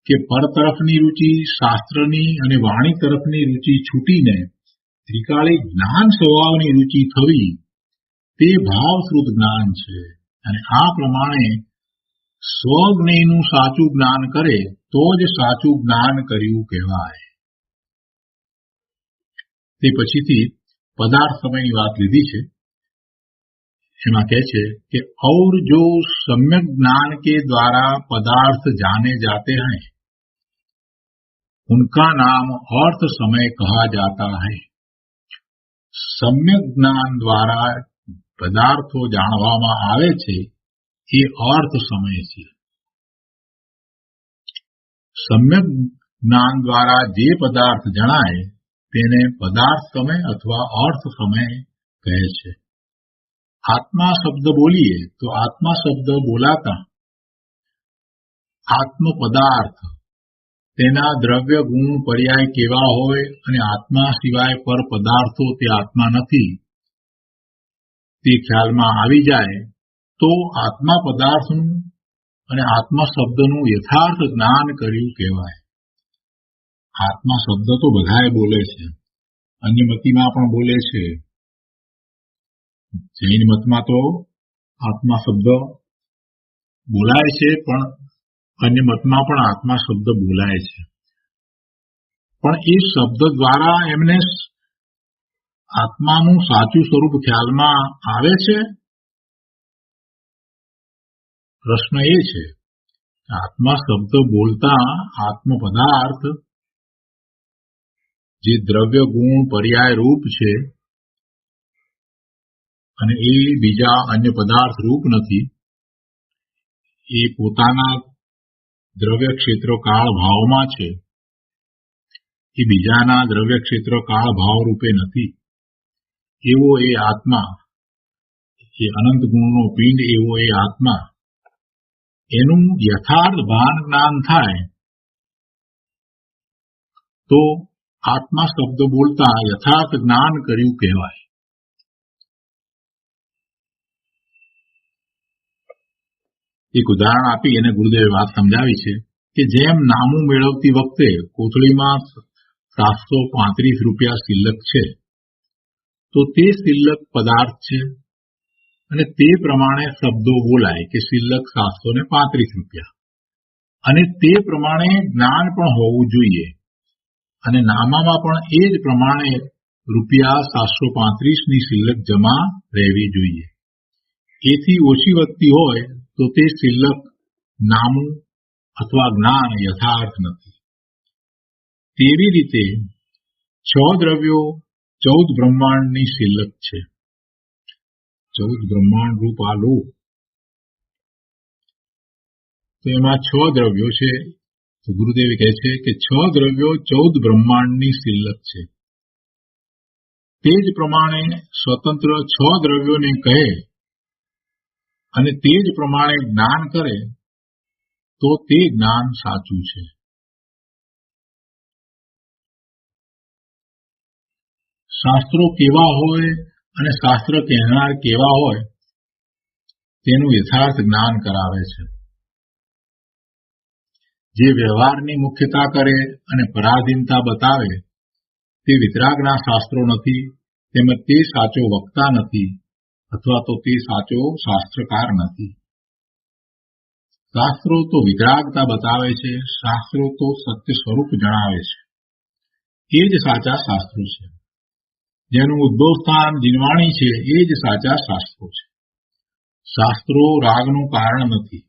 કે પર તરફની રુચિ, શાસ્ત્રની અને વાણી તરફની રુચિ છૂટીને ત્રિકાળી જ્ઞાન સ્વભાવની રુચિ થવી તે ભાવશ્રુત જ્ઞાન છે. અને આ પ્રમાણે સ્વજ્ઞેયનું સાચું જ્ઞાન કરે તો જ સાચું જ્ઞાન કર્યું કહેવાય. તે પછીથી પદાર્થ સમયની વાત લીધી છે. એમાં કહે છે कि और जो सम्यक ज्ञान के द्वारा पदार्थ जाने जाते हैं उनका नाम अर्थ समय कहा जाता है. सम्यक ज्ञान द्वारा पदार्थो जाणवामां आवे छे એ અર્થ સમય છે. સમ્યક જ્ઞાન દ્વારા જે પદાર્થ જણાય તેને પદાર્થ સમય અથવા અર્થ સમય કહે છે. આત્મા શબ્દ બોલીએ તો આત્મા શબ્દ બોલાતા આત્મ પદાર્થ, તેના દ્રવ્ય ગુણ પર્યાય કેવા હોય અને આત્મા સિવાય પર પદાર્થો તે આત્મા નથી તે ખ્યાલમાં આવી જાય તો આત્મા પદાર્થનું અને આત્મા શબ્દનું યથાર્થ જ્ઞાન કર્યું કહેવાય. આત્મા શબ્દ તો બધાએ બોલે છે, અન્ય મતીમાં પણ બોલે છે. જૈન મતમાં તો આત્મા શબ્દ બોલાય છે, પણ અન્ય મતમાં પણ આત્મા શબ્દ બોલાય છે. પણ એ શબ્દ દ્વારા એમને આત્માનું સાચું સ્વરૂપ ખ્યાલમાં આવે છે. પ્રશ્ન એ છે આત્મા શબ્દ બોલતા આત્મ પદાર્થ જે દ્રવ્ય ગુણ પર્યાય રૂપ છે અને એ બીજા અન્ય પદાર્થ રૂપ નથી, એ પોતાના દ્રવ્ય ક્ષેત્ર કાળ ભાવમાં છે, એ બીજાના દ્રવ્ય ક્ષેત્ર કાળ ભાવ રૂપે નથી. એવો એ આત્મા, એ અનંત ગુણનો પિંડ એવો એ આત્મા, એનું યથાર્થ ભાન જ્ઞાન થાય તો આત્મા શબ્દ બોલતા યથાર્થ જ્ઞાન કર્યું કહેવાય. એક ઉદાહરણ આપી અને ગુરુદેવે વાત સમજાવી છે કે જેમ નામું મેળવતી વખતે કોથળીમાં 735 રૂપિયા શિલ્લક છે તો તે શિલ્લક પદાર્થ છે અને તે પ્રમાણે શબ્દો બોલાય કે શિલ્લક 735 રૂપિયા, અને તે પ્રમાણે જ્ઞાન પણ હોવું જોઈએ અને નામામાં પણ એ જ પ્રમાણે રૂપિયા 735ની શિલ્લક જમા રહેવી જોઈએ. એથી ઓછી વધતી હોય તો તે શિલ્લક નામું અથવા જ્ઞાન યથાર્થ નથી. તેવી રીતે 6 દ્રવ્યો 14 બ્રહ્માંડની શિલ્લક છે. 14 બ્રહ્માંડ રૂપ આ લોક, તો એમાં 6 દ્રવ્યો છે. તો ગુરુદેવ કહે છે કે 6 દ્રવ્યો 14 બ્રહ્માંડની શિલ્લક છે. તે જ પ્રમાણે સ્વતંત્ર 6 દ્રવ્યોને કહે અને તે જ પ્રમાણે જ્ઞાન કરે તો તે જ્ઞાન સાચું છે. શાસ્ત્રો કેવા હોય અને શાસ્ત્ર કહેનાર કેવા હોય તેનું યથાર્થ જ્ઞાન કરાવે છે. જે વ્યવહારની મુખ્યતા કરે અને પરાધીનતા બતાવે તે વિતરાગના શાસ્ત્રો નથી, તેમજ તે સાચો વક્તા નથી અથવા તો તે સાચો શાસ્ત્રકાર નથી. શાસ્ત્રો તો વિતરાગતા બતાવે છે, શાસ્ત્રો તો સત્ય સ્વરૂપ જણાવે છે. એ જ સાચા શાસ્ત્રો છે. જેનું ઉદ્ભવ સ્થાન જીનવાણી છે એ જ સાચા શાસ્ત્રો છે. શાસ્ત્રો રાગનું કારણ નથી.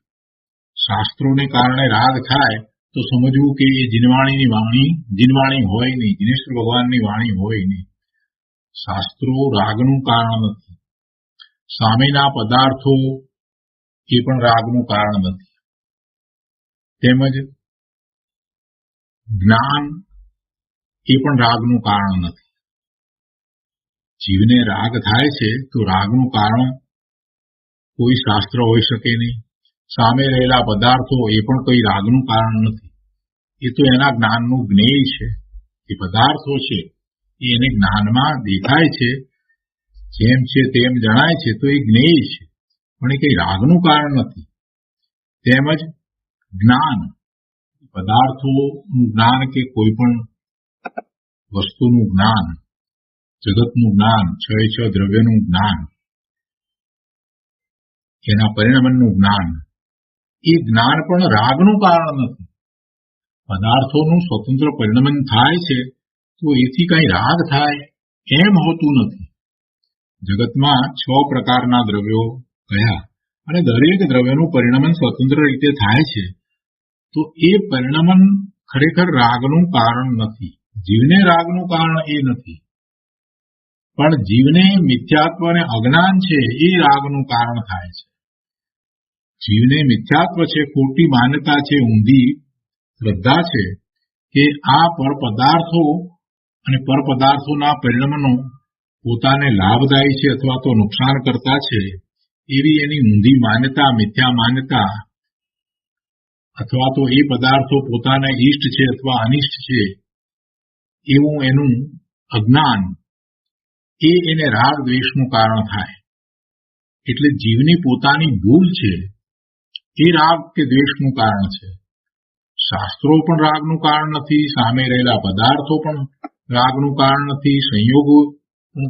શાસ્ત્રોને કારણે રાગ થાય તો સમજવું કે એ જીનવાણીની વાણી જીનવાણી હોય નહીં, જીનેશ્વર ભગવાનની વાણી હોય નહીં. શાસ્ત્રો રાગનું કારણ નથી. સામેના પદાર્થો એ પણ રાગનું કારણ નથી. તેમજ જ્ઞાન એ પણ રાગનું કારણ નથી. જીવને રાગ થાય છે તો રાગનું કારણ કોઈ શાસ્ત્ર હોઈ શકે નહીં. સામે રહેલા પદાર્થો એ પણ કોઈ રાગનું કારણ નથી. એ તો એના જ્ઞાનનું જ્ઞેય છે. એ પદાર્થો છે એને જ્ઞાનમાં દેખાય છે, જેમ છે તેમ જણાય છે, તો એ જ્ઞેય છે, પણ એ કઈ રાગનું કારણ નથી. તેમજ જ્ઞાન, પદાર્થોનું જ્ઞાન કે કોઈ પણ વસ્તુનું જ્ઞાન, જગતનું જ્ઞાન, છ દ્રવ્યનું જ્ઞાન, એના પરિણમનનું જ્ઞાન, એ જ્ઞાન પણ રાગનું કારણ નથી. પદાર્થોનું સ્વતંત્ર પરિણમન થાય છે તો એથી કઈ રાગ થાય એમ હોતું નથી. જગતમાં 6 પ્રકારના દ્રવ્યો કયા અને દરેક દ્રવ્યનું પરિણમન સ્વતંત્ર રીતે થાય છે, તો એ પરિણમન ખરેખર રાગનું કારણ નથી. જીવને રાગનું કારણ એ નથી, પણ જીવને મિથ્યાત્વ અને અજ્ઞાન છે એ રાગનું કારણ થાય છે. જીવને મિથ્યાત્વ છે, ખોટી માન્યતા છે, ઊંધી શ્રદ્ધા છે કે આ પરપદાર્થો અને પરપદાર્થોના પરિણમનો પોતાને લાભદાયી છે અથવા તો નુકસાન કરતા છે, એવી એની ઊંધી માન્યતા, મિથ્યા માન્યતા, અથવા તો એ પદાર્થો પોતાને ઈષ્ટ છે અથવા અનિષ્ટ છે એવું એનું અજ્ઞાન, એને રાગ દ્વેષનું કારણ થાય. એટલે જીવની પોતાની ભૂલ છે એ રાગ કે દ્વેષનું કારણ છે. શાસ્ત્રો પણ રાગનું કારણ નથી, સામે રહેલા પદાર્થો પણ રાગનું કારણ નથી, સંયોગો પણ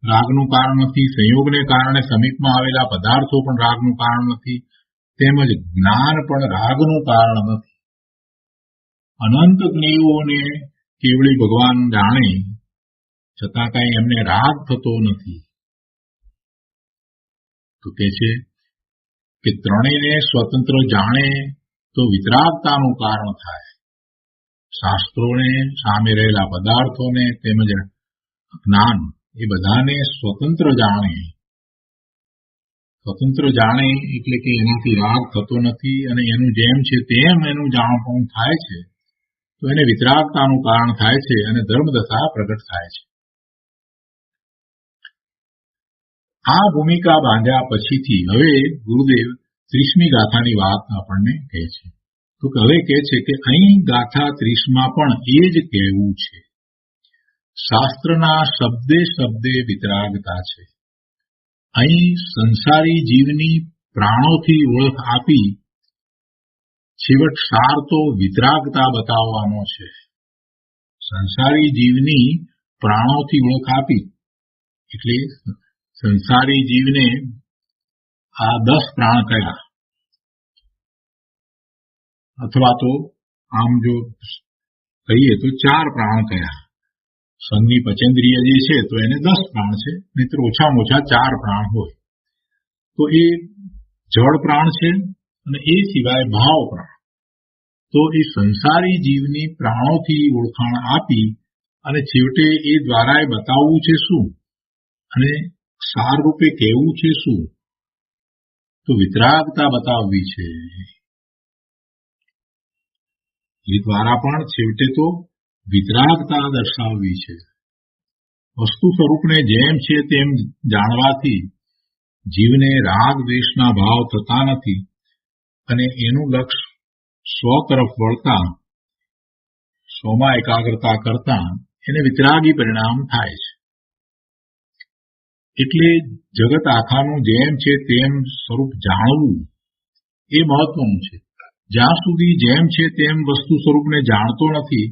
રાગનું કારણ નથી, સંયોગને કારણે સમીપમાં આવેલા પદાર્થો પણ રાગનું કારણ નથી, તેમજ જ્ઞાન પણ રાગનું કારણ નથી. અનંત જ્ઞેયોને કેવળી ભગવાન જાણે, છતાં કઈ એમને રાગ થતો નથી. તો કે છે કે ત્રણેયને સ્વતંત્ર જાણે તો વિતરાગતાનું કારણ થાય. શાસ્ત્રોને, સામે રહેલા પદાર્થોને તેમજ જ્ઞાન, એ બધાને સ્વતંત્ર જાણે. સ્વતંત્ર જાણે એટલે કે એનાથી રાગ થતો નથી અને એનું જેમ છે તેમ એનું જાણપણ થાય છે, તો એને વિતરાગતાનું કારણ થાય છે અને ધર્મદશા પ્રગટ થાય છે. આ ભૂમિકા બાંધ્યા પછીથી હવે ગુરુદેવ 30મી ગાથાની વાત આપણને કહે છે. તો હવે કહે છે કે અહીં ગાથા 30માં પણ એ જ કહેવું છે. શાસ્ત્રના શબ્દે શબ્દે વિતરાગતા છે. અહીં સંસારી જીવની પ્રાણોથી ઓળખ આપી છેવટ સાર તો વિતરાગતા બતાવવાનો છે. સંસારી જીવની પ્રાણોથી ઓળખ આપી એટલે સંસારી જીવને આ 10 પ્રાણ કયા, અથવા તો આમ જો કહીએ તો 4 પ્રાણ કયા. સનની પચેન્દ્રિય જે છે તો એને 10 પ્રાણ છે, મિત્ર ઓછામાં ઓછા 4 પ્રાણ હોય. તો એ જળ પ્રાણ છે અને એ સિવાય ભાવ પ્રાણ. તો એ સંસારી જીવની પ્રાણોથી ઓળખાણ આપી અને છેવટે એ દ્વારા બતાવવું છે શું અને સાર રૂપે કહેવું છે શું, તો વિતરાગતા બતાવવી છે. એ દ્વારા પણ છેવટે તો વિતરાગતા દર્શાવવી છે. વસ્તુ સ્વરૂપને જેમ છે તેમ જાણવાથી જીવને રાગ દ્વેષના ભાવ થતા નથી અને એનું લક્ષ્ય સ્વ તરફ વળતા, સ્વમાં એકાગ્રતા કરતા એને વિતરાગી પરિણામ થાય છે. એટલે જગત આખાનું જેમ છે તેમ સ્વરૂપ જાણવું એ મહત્વનું છે. જ્યાં સુધી જેમ છે તેમ વસ્તુ સ્વરૂપને જાણતો નથી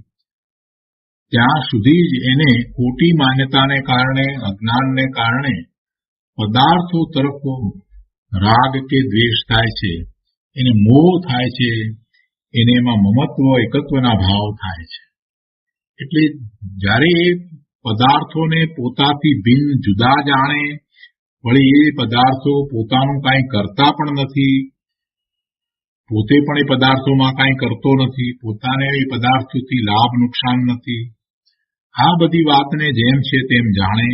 ત્યાં સુધી જ એને ખોટી માન્યતાને કારણે, અજ્ઞાનને કારણે પદાર્થો તરફ રાગ કે દ્વેષ થાય છે, એને મોહ થાય છે, એને એમાં મમત્વ, એકત્વના ભાવ થાય છે. એટલે જ્યારે એ પદાર્થોને પોતાથી ભિન્ન જુદા જાણે, વળી એ પદાર્થો પોતાનું કાંઈ કરતા પણ નથી, પોતે પણ એ પદાર્થોમાં કાંઈ કરતો નથી, પોતાને એ પદાર્થોથી લાભ નુકસાન નથી, આ બધી વાતને જેમ છે તેમ જાણે,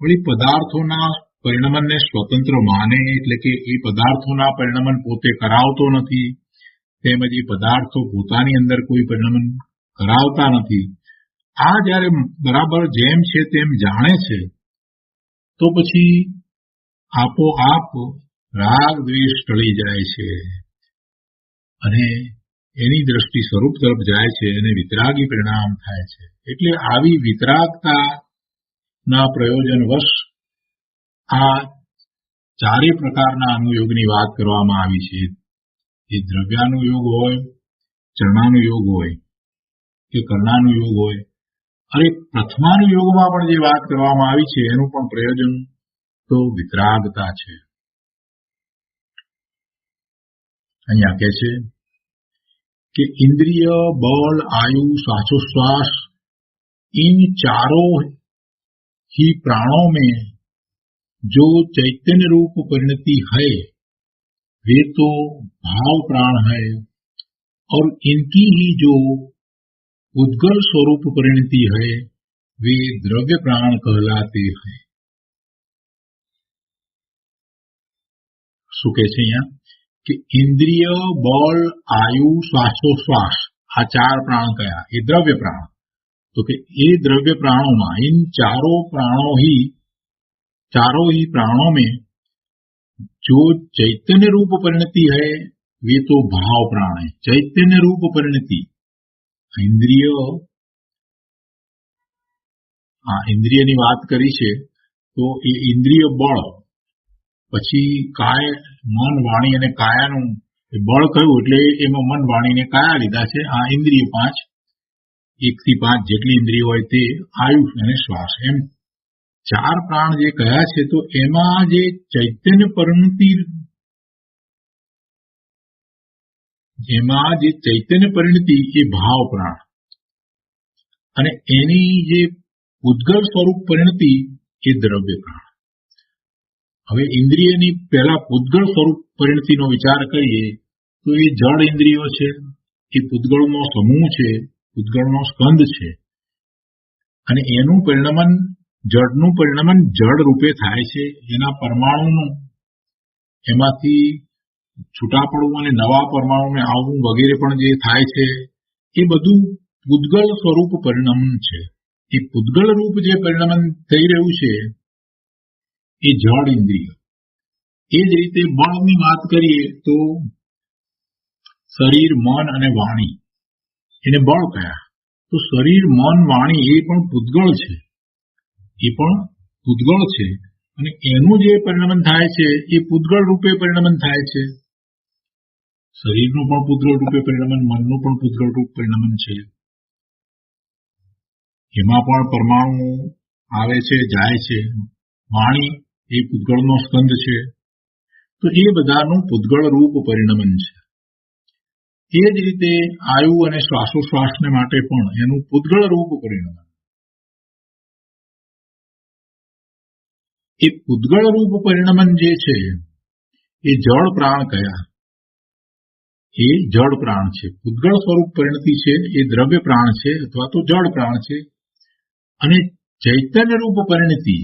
વળી પદાર્થોના પરિણમનને સ્વતંત્ર માને, એટલે કે એ પદાર્થોના પરિણમન પોતે કરાવતો નથી, તેમજ એ પદાર્થો પોતાની અંદર કોઈ પરિણમન કરાવતા નથી. આ જ્યારે બરાબર જેમ છે તેમ જાણે છે તો પછી આપોઆપ રાગ દ્વેષ ટળી જાય છે અને એની દ્રષ્ટિ સ્વરૂપ તરફ જાય છે અને વિતરાગી પરિણામ થાય છે. એટલે આવી વિતરાગતાના પ્રયોજનવશ આ ચારે પ્રકારના અનુયોગની વાત કરવામાં આવી છે. એ દ્રવ્યાનુયોગ હોય, ચરણાનુયોગ હોય કે કર્ણાનુયોગ હોય, અને પ્રથમાનુયોગમાં પણ જે વાત કરવામાં આવી છે એનું પણ પ્રયોજન તો વિતરાગતા છે. અહીંયા કહે છે कि इंद्रिय, बल, आयु, श्वासोश्वास इन चारों ही प्राणों में जो चैतन्य रूप परिणति है वे तो भाव प्राण है और इनकी ही जो उद्गल स्वरूप परिणति है वे द्रव्य प्राण कहलाते हैं. શું કહે છે અહીંયા कि इंद्रिय, बल, आयु, श्वासोश्वास आ चार प्राण कया ये द्रव्य प्राण. तो कि ये द्रव्य प्राणों में इन चारों ही प्राणों में जो चैतन्य रूप परिणति है वे तो भाव प्राण है. चैतन्य रूप परिणति इंद्रिय ની વાત કરી છે તો એ ઇન્દ્રિય બળ, પછી કાય, મન, વાણી અને કાયાનું બળ કયું એટલે એમાં મન, વાણી ને કાયા લીધા છે. આ ઇન્દ્રિય 5, 1 થી 5 જેટલી ઇન્દ્રિય હોય તે, આયુષ અને શ્વાસ, એમ 4 પ્રાણ જે કયા છે તો એમાં જે ચૈતન્ય પરિણતિ એ ભાવ પ્રાણ અને એની જે ઉદ્ગલ સ્વરૂપ પરિણતિ એ દ્રવ્ય પ્રાણ. હવે ઇન્દ્રિયની પહેલા પૂતગળ સ્વરૂપ પરિણતિનો વિચાર કરીએ તો એ જળ ઇન્દ્રિયો છે, એ પૂતગળનો સમૂહ છે, પૂતગળનો સ્કંદ છે અને એનું પરિણમન, જળનું પરિણમન જળ રૂપે થાય છે. એના પરમાણુનું એમાંથી છૂટા પડવું અને નવા પરમાણુને આવવું વગેરે પણ જે થાય છે એ બધું પૂતગળ સ્વરૂપ પરિણમન છે. એ પૂતગળ રૂપ જે પરિણમન થઈ રહ્યું છે એ જળ ઇન્દ્રિય. એ જ રીતે બળની વાત કરીએ તો શરીર, મન અને વાણી એને બળ કયા. તો શરીર, મન, વાણી એ પણ પૂતગળ છે, અને એનું જે પરિણમન થાય છે એ પૂતગળ રૂપે પરિણમન થાય છે. શરીરનું પણ પૂતગળ રૂપે પરિણમન, મનનું પણ પૂતગળ રૂપ પરિણમન છે. એમાં પણ પરમાણુ આવે છે, જાય છે. વાણી એ પૂતગળનો સ્કંદ છે. તો એ બધાનું પૂતગળ રૂપ પરિણમન છે. એ જ રીતે આયુ અને શ્વાસોશ્વાસને માટે પણ એનું પૂતગળ રૂપ પરિણમન. એ પૂતગળ રૂપ પરિણમન જે છે એ જળ પ્રાણ કયા, એ જળ પ્રાણ છે. પૂતગળ સ્વરૂપ પરિણતિ છે એ દ્રવ્ય પ્રાણ છે અથવા તો જળ પ્રાણ છે અને ચૈતન્ય રૂપ પરિણતિ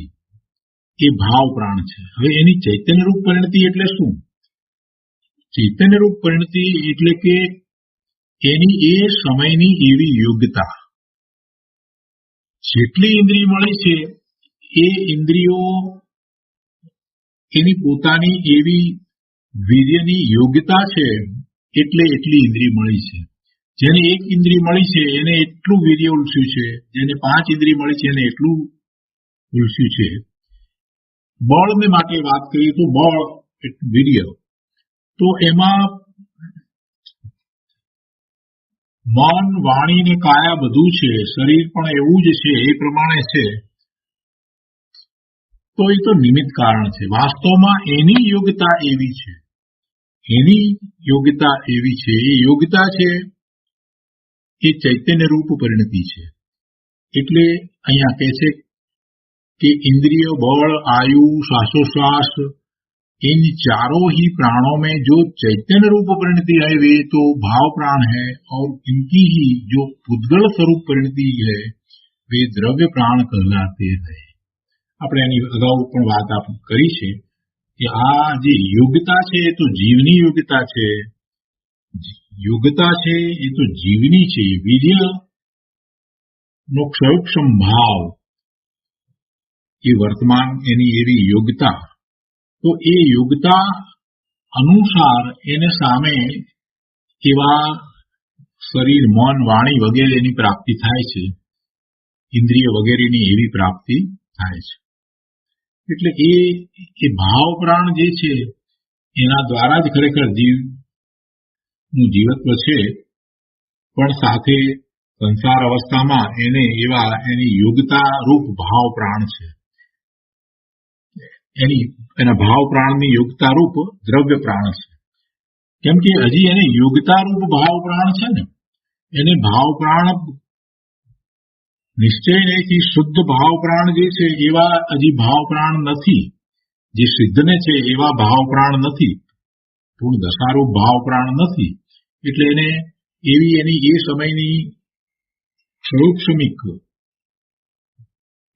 એ ભાવ પ્રાણ છે. હવે એની ચૈતન્ય રૂપ પરિણતિ એટલે શું? ચૈતન્ય રૂપ પરિણતિ એટલે કે એની એ સમયની એવી યોગ્યતા, જેટલી ઇન્દ્રિય મળી છે એ ઇન્દ્રિયો એની પોતાની એવી વીર્યની યોગ્યતા છે એટલે એટલી ઇન્દ્રિય મળી છે. જેને 1 ઇન્દ્રિય મળી છે એને એટલું વીર્ય ઉલસ્યું છે, જેને 5 ઇન્દ્રિય મળી છે એને એટલું ઉલસ્યું છે. બળને માટે વાત કરીએ તો બળ વીર્ય, તો એમાં મન, વાણી ને કાયા બધું છે, શરીર પણ એવું જ છે, એ પ્રમાણે છે, તો એ તો નિમિત્ત કારણ છે. વાસ્તવમાં એની યોગ્યતા એવી છે, એની યોગ્યતા એવી છે, એ યોગ્યતા છે એ ચૈતન્ય રૂપ પરિણતિ છે. એટલે અહીંયા કહે છે कि इंद्रिय बल, आयु, श्वासोश्वास, इन चारों ही प्राणों में जो चैतन्य रूप परिणति है वे तो भाव प्राण है, और इनकी ही जो पुद्गल स्वरूप परिणति है वे द्रव्य प्राण कहलाते हैं. આપણે એની અગાઉ પણ વાત કરી છે કે આ જે યોગ્યતા છે એ તો જીવની યોગ્યતા છે, યોગ્યતા છે એ તો જીવની છે. વીર્ય નો ક્ષયોક્ષમ ભાવ એ વર્તમાન એની એવી યોગ્યતા, તો એ યોગ્યતા અનુસાર એને સામે એવા શરીર, મન, વાણી વગેરેની પ્રાપ્તિ થાય છે, ઇન્દ્રિય વગેરેની એવી પ્રાપ્તિ થાય છે. એટલે એ ભાવ પ્રાણ જે છે એના દ્વારા જ ખરેખર જીવનું જીવત્વ છે, પણ સાથે સંસાર અવસ્થામાં એને એવા એની યોગ્યતા રૂપ ભાવ પ્રાણ છે, એના ભાવ પ્રાણની યોગ્યતા રૂપ દ્રવ્ય પ્રાણ છે. કેમ કે હજી એને યોગ્યતા રૂપ ભાવ પ્રાણ છે ને, એને ભાવ પ્રાણ નિશ્ચય નહીં, શુદ્ધ ભાવ પ્રાણ જે છે એવા હજી ભાવ પ્રાણ નથી, જે સિદ્ધને છે એવા ભાવ પ્રાણ નથી, પૂર્ણ દશારૂપ ભાવ પ્રાણ નથી. એટલે એને એવી એની એ સમયની સૌક્ષમિક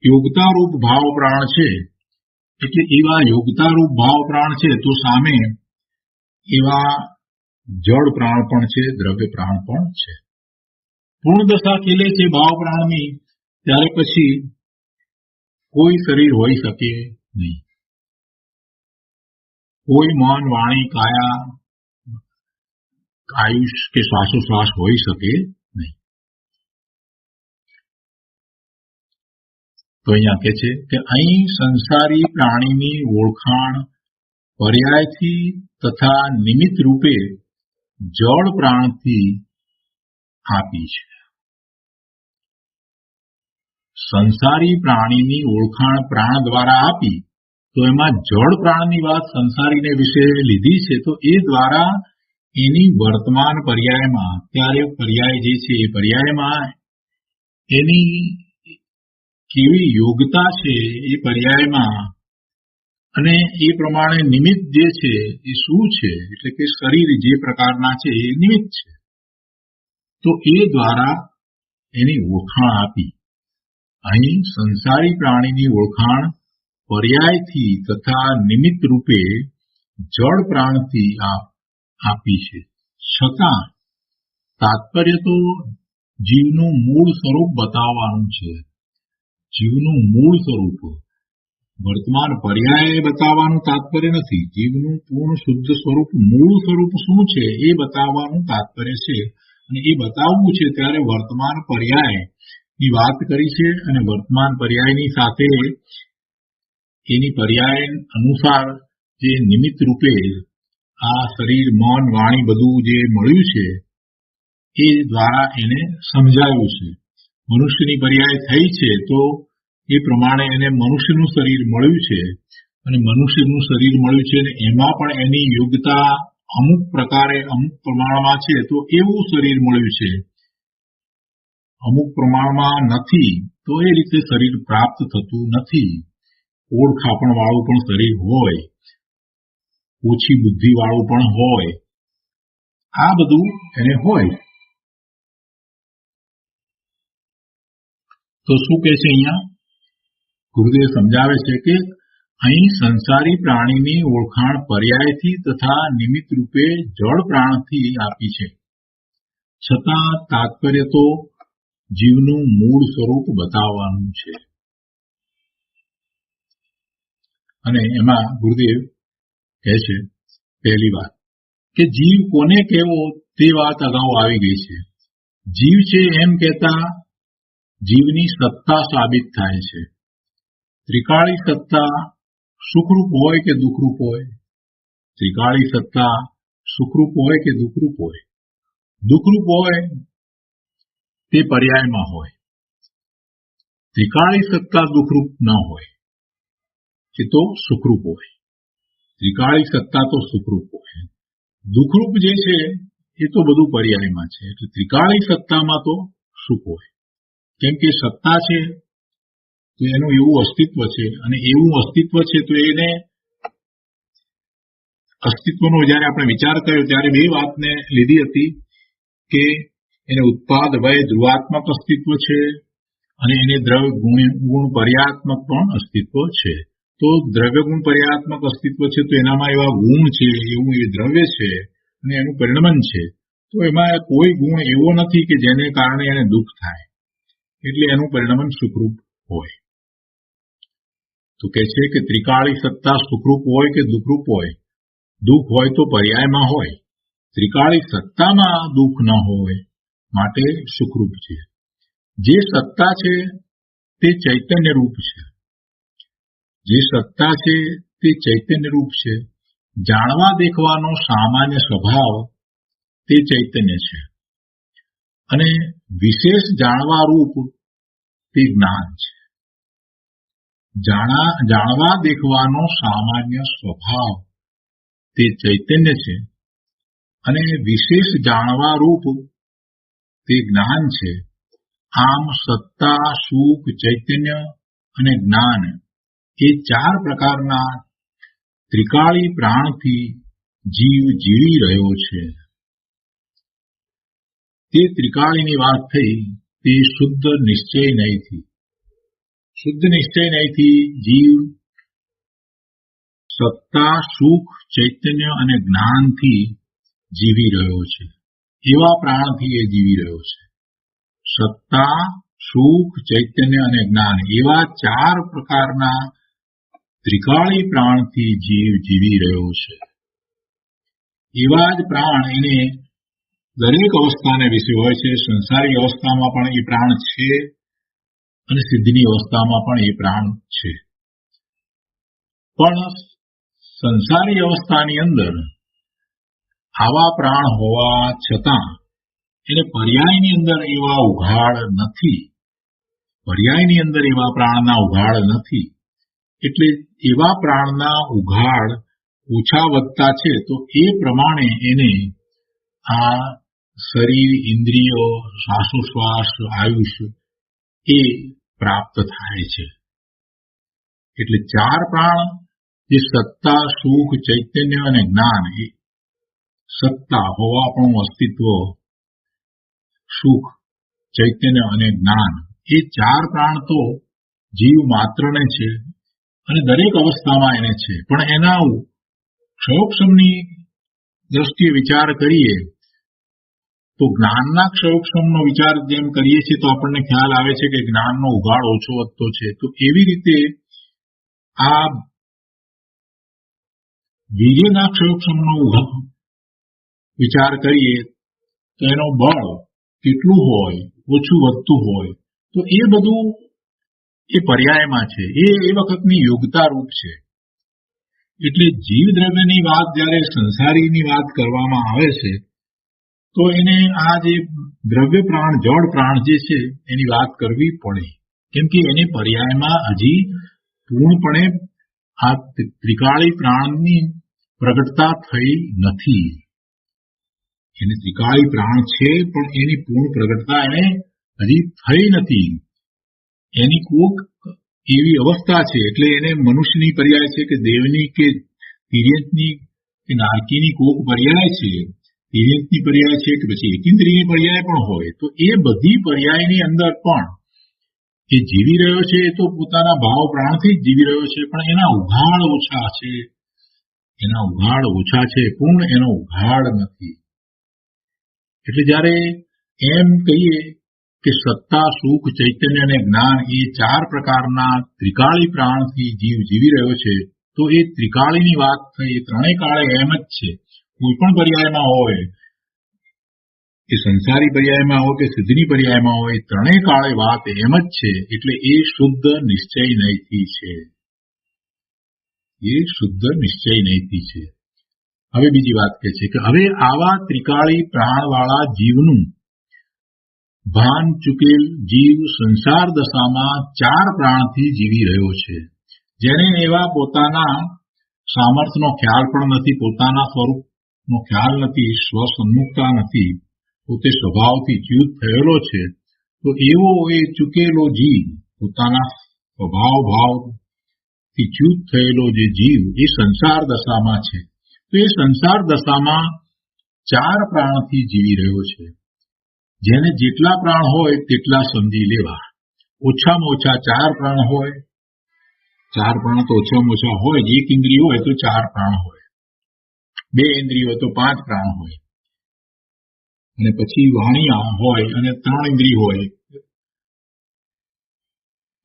યોગ્યતા રૂપ ભાવ પ્રાણ છે. એટલે એવા યોગ્યતારૂપ ભાવ પ્રાણ છે, તો સામે એવા જળ પ્રાણ પણ છે, દ્રવ્ય પ્રાણ પણ છે. પૂર્ણ દશા ખેલે છે ભાવ પ્રાણની, ત્યારે પછી કોઈ શરીર હોઈ શકે નહીં, કોઈ મન, વાણી, કાયા, આયુષ કે શ્વાસોશ્વાસ હોઈ શકે નહીં. તો અહીંયા કહે છે કે અહીં સંસારી પ્રાણીની ઓળખાણ પર્યાયથી તથા નિમિત્ત રૂપે જળ પ્રાણથી આપી છે. સંસારી પ્રાણીની ઓળખાણ પ્રાણ દ્વારા આપી, તો એમાં જળ પ્રાણની વાત સંસારીને વિશે લીધી છે, તો એ દ્વારા એની વર્તમાન પર્યાયમાં, અત્યારે પર્યાય જે છે એ પર્યાયમાં એની કેવી યોગ્યતા છે એ પર્યાયમાં, અને એ પ્રમાણે નિમિત્ત જે છે એ શું છે, એટલે કે શરીર જે પ્રકારના છે એ નિમિત્ત છે, તો એ દ્વારા એની ઓળખાણ આપી. અહીં સંસારી પ્રાણીની ઓળખાણ પર્યાયથી તથા નિમિત્ત રૂપે જળ પ્રાણથી આપી છે. છતાં તાત્પર્ય તો જીવનું મૂળ સ્વરૂપ બતાવવાનું છે. જીવનું મૂળ સ્વરૂપ, વર્તમાન પર્યાય બતાવવાનું તાત્પર્ય નથી. જીવનું પૂર્ણ શુદ્ધ સ્વરૂપ, મૂળ સ્વરૂપ શું છે એ બતાવવાનું તાત્પર્ય છે. અને એ બતાવવું છે ત્યારે વર્તમાન પર્યાય ની વાત કરી છે, અને વર્તમાન પર્યાયની સાથે એની પર્યાય અનુસાર જે નિમિત્ત રૂપે આ શરીર, મન, વાણી બધું જે મળ્યું છે એ દ્વારા એને સમજાવ્યું છે. મનુષ્યની પર્યાય થઈ છે, તો એ પ્રમાણે એને મનુષ્યનું શરીર મળ્યું છે, અને મનુષ્યનું શરીર મળ્યું છે અને એમાં પણ એની યોગ્યતા અમુક પ્રકારે અમુક પ્રમાણમાં છે, તો એવું શરીર મળ્યું છે. અમુક પ્રમાણમાં નથી, તો એ રીતે શરીર પ્રાપ્ત થતું નથી. ઓળખાપણ વાળું પણ શરીર હોય, ઓછી બુદ્ધિ વાળું પણ હોય, આ બધું એને હોય. તો શું કહે છે અહીંયા ગુરુદેવ સમજાવે છે કે અહીં સંસારી પ્રાણીની ઓળખાણ પર્યાયથી તથા નિમિત્ત રૂપે જળ પ્રાણથી આપી છે. છતાં તાત્પર્ય તો જીવનું મૂળ સ્વરૂપ બતાવવાનું છે. અને એમાં ગુરુદેવ કહે છે પહેલી વાત કે જીવ કોને કહેવો તે વાત અગાઉ આવી ગઈ છે. જીવ છે એમ કહેતા જીવની સત્તા સાબિત થાય છે. ત્રિકાળી સત્તા સુખરૂપ હોય કે દુઃખરૂપ હોય, ત્રિકાળી સત્તા સુખરૂપ હોય કે દુઃખરૂપ હોય. દુઃખરૂપ હોય તે પર્યાયમાં હોય. ત્રિકાળી સત્તા દુઃખરૂપ ન હોય, એ તો સુખરૂપ હોય. ત્રિકાળી સત્તા તો સુખરૂપ હોય. દુઃખરૂપ જે છે એ તો બધું પર્યાયમાં છે. એટલે ત્રિકાળી સત્તામાં તો સુખ હોય. કેમ કે સત્તા છે તો એનું એવું અસ્તિત્વ છે, અને એવું અસ્તિત્વ છે તો એને અસ્તિત્વનો જયારે આપણે વિચાર કર્યો ત્યારે બે વાતને લીધી હતી કે એને ઉત્પાદ વય ધ્રુવાત્મક અસ્તિત્વ છે અને એને દ્રવ્ય ગુણ પર્યાત્મક પણ અસ્તિત્વ છે. તો દ્રવ્ય ગુણ પર્યાત્મક અસ્તિત્વ છે તો એનામાં એવા ગુણ છે, એવું એ દ્રવ્ય છે અને એનું પરિણમન છે. તો એમાં કોઈ ગુણ એવો નથી કે જેને કારણે એને દુઃખ થાય, એટલે એનું પરિણમન સુખરૂપ હોય. તો કે છે કે ત્રિકાળી સત્તા સુખરૂપ હોય કે દુઃખરૂપ હોય, દુઃખ હોય તો પર્યાયમાં હોય. ત્રિકાળી સત્તામાં દુઃખ ન હોય, માટે સુખરૂપ છે. જે સત્તા છે તે ચૈતન્ય રૂપ છે. જે સત્તા છે તે ચૈતન્ય રૂપ છે. જાણવા દેખવાનો સામાન્ય સ્વભાવ તે ચૈતન્ય છે, અને વિશેષ જાણવા રૂપ તે જ્ઞાન છે. જાણવા દેખવાનો સામાન્ય સ્વભાવ તે ચૈતન્ય છે, અને વિશેષ જાણવા રૂપ તે જ્ઞાન છે. આમ સત્તા, સુખ, ચૈતન્ય અને જ્ઞાન એ ચાર પ્રકારના ત્રિકાળી પ્રાણથી જીવ જીવી રહ્યો છે. તે ત્રિકાળીની વાત થઈ તે શુદ્ધ નિશ્ચય નહીંથી. શુદ્ધ નિશ્ચય નહીંથી જીવ સત્તા, સુખ, ચૈતન્ય અને જ્ઞાનથી જીવી રહ્યો છે. એવા પ્રાણથી એ જીવી રહ્યો છે. સત્તા, સુખ, ચૈતન્ય અને જ્ઞાન એવા ચાર પ્રકારના ત્રિકાળી પ્રાણથી જીવ જીવી રહ્યો છે. એવા જ પ્રાણ એને દરેક અવસ્થાને વિશે હોય છે. સંસારી અવસ્થામાં પણ એ પ્રાણ છે અને સિદ્ધિની અવસ્થામાં પણ એ પ્રાણ છે. પણ સંસારી અવસ્થાની અંદર આવા પ્રાણ હોવા છતાં એને પર્યાયની અંદર એવા ઉઘાડ નથી. પર્યાયની અંદર એવા પ્રાણના ઉઘાડ નથી. એટલે એવા પ્રાણના ઉઘાડ ઓછા વધતા છે, તો એ પ્રમાણે એને આ શરીર, ઇન્દ્રિયો, શ્વાસોશ્વાસ, આયુષ્ય એ પ્રાપ્ત થાય છે. એટલે ચાર પ્રાણ જે સત્તા, સુખ, ચૈતન્ય અને જ્ઞાન, એ સત્તા હોવાપણું અસ્તિત્વ, સુખ, ચૈતન્ય અને જ્ઞાન એ ચાર પ્રાણ તો જીવ માત્રને છે અને દરેક અવસ્થામાં એને છે. પણ એના ક્ષયોક્ષમની દ્રષ્ટિએ વિચાર કરીએ તો જ્ઞાનના ક્ષયોક્ષમનો વિચાર જેમ કરીએ છીએ તો આપણને ખ્યાલ આવે છે કે જ્ઞાનનો ઉઘાડ ઓછો વધતો છે. તો એવી રીતે આ વીર્યના ક્ષયોક્ષમનો વિચાર કરીએ તો એનો બળ કેટલું હોય, ઓછું વધતું હોય, તો એ બધું એ પર્યાયમાં છે. એ વખતની યોગ્યતા રૂપ છે. એટલે જીવ દ્રવ્યની વાત જ્યારે સંસારીની વાત કરવામાં આવે છે તો એને આ જે દ્રવ્ય પ્રાણ, જળ પ્રાણ જે છે એની વાત કરવી પડે. કેમ કે એને પર્યાયમાં હજી પૂર્ણપણે આ ત્રિકાળી પ્રાણની પ્રગટતા થઈ નથી. એને ત્રિકાળી પ્રાણ છે પણ એની પૂર્ણ પ્રગટતા એને હજી થઈ નથી. એની કોક એવી અવસ્થા છે, એટલે એને મનુષ્યની પર્યાય છે કે દેવની કે તિર્યંતની કે નારકીની કોક પર્યાય છે, તિર્યંતની પર્યાય છે કે પછી એકેન્દ્રીયની પર્યાય પણ હોય. તો એ બધી પર્યાયની અંદર પણ એ જીવી રહ્યો છે. એ તો પોતાના ભાવ પ્રાણથી જ જીવી રહ્યો છે, પણ એના ઉઘાડ ઓછા છે. એના ઉઘાડ ઓછા છે, પૂર્ણ એનો ઉઘાડ નથી. એટલે જયારે એમ કહીએ કે સત્તા, સુખ, ચૈતન્ય અને જ્ઞાન એ ચાર પ્રકારના ત્રિકાળી પ્રાણથી જીવ જીવી રહ્યો છે, તો એ ત્રિકાળીની વાત થઈ. એ ત્રણેય કાળે એમ જ છે. કોઈ પણ પર્યાયમાં હોય, એ સંસારી પર્યાયમાં હોય કે સિદ્ધની પર્યાયમાં હોય, ત્રણેય કાળે વાત એમ જ છે. એટલે એ શુદ્ધ નિશ્ચય નહીંથી છે. એ શુદ્ધ નિશ્ચય નહીંથી છે. હવે બીજી વાત કહે છે કે હવે આવા ત્રિકાળી પ્રાણવાળા જીવનું ભાન ચૂકેલ જીવ સંસાર દશામાં 4 પ્રાણથી જીવી રહ્યો છે. જેને એવા પોતાના સામર્થ્યનો ખ્યાલ પણ નથી, પોતાના સ્વરૂપનો ખ્યાલ નથી, સ્વસન્મુખતા નથી, પોતે સ્વભાવથી ચ્યુત થયેલો છે, તો એવો એ ચૂકેલો જીવ, પોતાના સ્વભાવ ભાવથી ચ્યુત થયેલો જે જીવ એ સંસાર દશામાં છે. તો એ સંસાર દશામાં 4 પ્રાણથી જીવી રહ્યો છે. જેને જેટલા પ્રાણ હોય તેટલા સમજી લેવા. ઓછામાં ઓછા 4 પ્રાણ હોય, 4 પ્રાણ તો ઓછામાં ઓછા હોય. 1 ઇન્દ્રિય હોય તો 4 પ્રાણ હોય, 2 ઇન્દ્રિય હોય તો 5 પ્રાણ હોય, અને પછી વાણી હોય અને 3 ઇન્દ્રિય હોય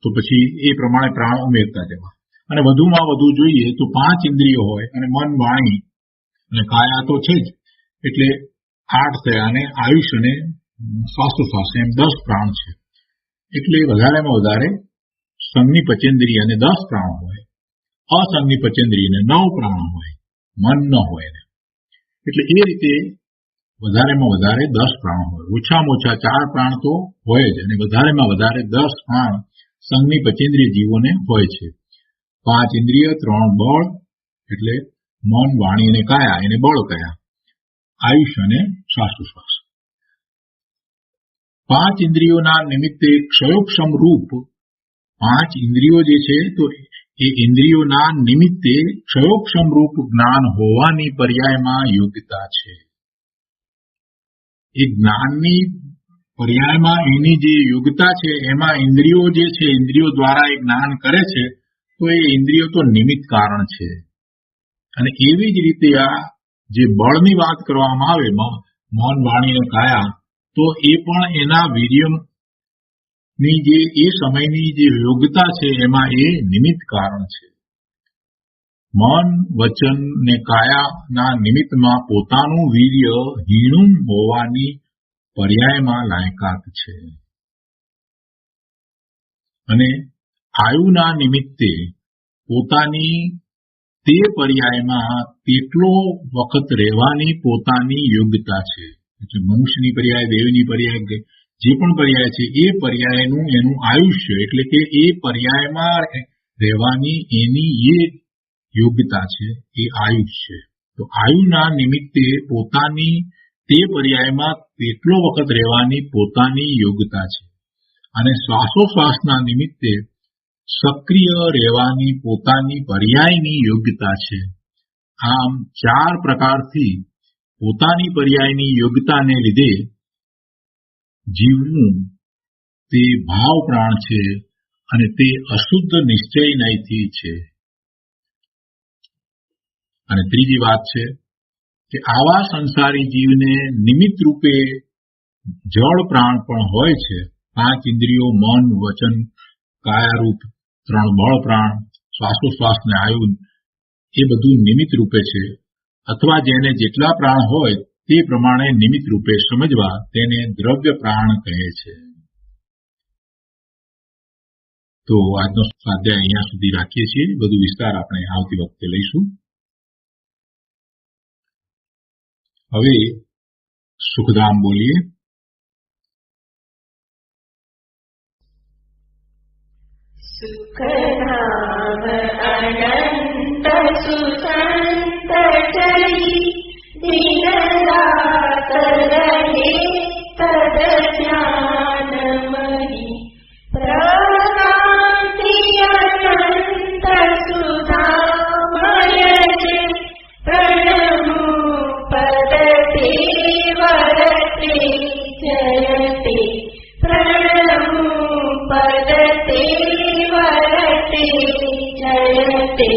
તો પછી એ પ્રમાણે પ્રાણ ઉમેરતા જવા. અને વધુમાં વધુ જોઈએ તો 5 ઇન્દ્રિયો હોય અને મન, વાણી અને કાયા તો છે જ, એટલે 8 થયા, અને આયુષ અને શ્વાસોશ્વાસ એમ 10 પ્રાણ છે. એટલે વધારેમાં વધારે સંઘની પચેન્દ્રિય અને 10 પ્રાણ હોય, અસંઘની પચેન્દ્રિય અને 9 પ્રાણ હોય, મન ન હોય. એટલે એ રીતે વધારેમાં વધારે 10 પ્રાણ હોય. ઓછામાં ઓછા 4 પ્રાણ તો હોય જ, અને વધારેમાં વધારે 10 પ્રાણ સંઘની પચેન્દ્રિય જીવોને હોય છે. 5 ઇન્દ્રિય, 3 બળ, એટલે મન, વાણી અને કાયા, એને બળ કયા, આયુષ અને શ્વાસોશ્વાસ. 5 ઇન્દ્રિયોના નિમિત્તે ક્ષયોક્ષમ રૂપ 5 ઇન્દ્રિયો જે છે, તો એ ઇન્દ્રિયોના નિમિત્તે ક્ષયોક્ષમ રૂપ જ્ઞાન હોવાની પર્યાયમાં યોગ્યતા છે. એ જ્ઞાનની પર્યાયમાં એની જે યોગ્યતા છે, એમાં ઇન્દ્રિયો જે છે, ઇન્દ્રિયો દ્વારા એ જ્ઞાન કરે છે, તો એ ઇન્દ્રિયો તો નિમિત્ત કારણ છે. અને એવી જ રીતે આ જે બળની વાત કરવામાં આવે, મન, વાણી અને કાયા, તો એ પણ એના વીર્યની જે એ સમયની જે યોગ્યતા છે, એમાં એ નિમિત્ત કારણ છે. મન, વચન ને કાયાના નિમિત્તમાં પોતાનું વીર્ય હીણું હોવાની પર્યાયમાં લાયકાત છે. અને આયુના નિમિત્તે પોતાની તે પર્યાયમાં તેટલો વખત રહેવાની પોતાની યોગ્યતા છે. એટલે મનુષ્યની પર્યાય, દેવની પર્યાય, જે પણ પર્યાય છે, એ પર્યાયનું એનું આયુષ્ય, એટલે કે એ પર્યાયમાં રહેવાની એની એ યોગ્યતા છે, એ આયુષ છે. તો આયુના નિમિત્તે પોતાની તે પર્યાયમાં તેટલો વખત રહેવાની પોતાની યોગ્યતા છે. અને શ્વાસોશ્વાસના નિમિત્તે સક્રિય રહેવાની પોતાની પર્યાયની યોગ્યતા છે. આમ 4 પ્રકારથી પોતાની પર્યાયની યોગ્યતાને લીધે જીવવું તે ભાવ પ્રાણ છે, અને તે અશુદ્ધ નિશ્ચય નયથી છે. અને ત્રીજી વાત છે કે આવા સંસારી જીવને નિમિત્ત રૂપે જળ પ્રાણ પણ હોય છે. 5 ઇન્દ્રિયો, મન, વચન, કાયારૂપ 3 બળ પ્રાણ, શ્વાસોશ્વાસ ને આયુ, એ બધું નિમિત્ત રૂપે છે. અથવા જેને જેટલા પ્રાણ હોય તે પ્રમાણે નિમિત્ત રૂપે સમજવા તેને દ્રવ્ય પ્રાણ કહે છે. તો આજનો સ્વાધ્યાય અહીંયા સુધી રાખીએ છીએ. વધુ વિસ્તાર આપણે આવતી વખતે લઈશું. હવે સુખધામ બોલીએ. સુખધામ અનંત સુસંત ચરી દિન રાત રહે તદ જ્ઞાનમયી પ્રકાંતિ અનંત સુધામય જે પ્રણમો પદતે વરતે જયતે પ્રણમો પદતે વરતે જયતે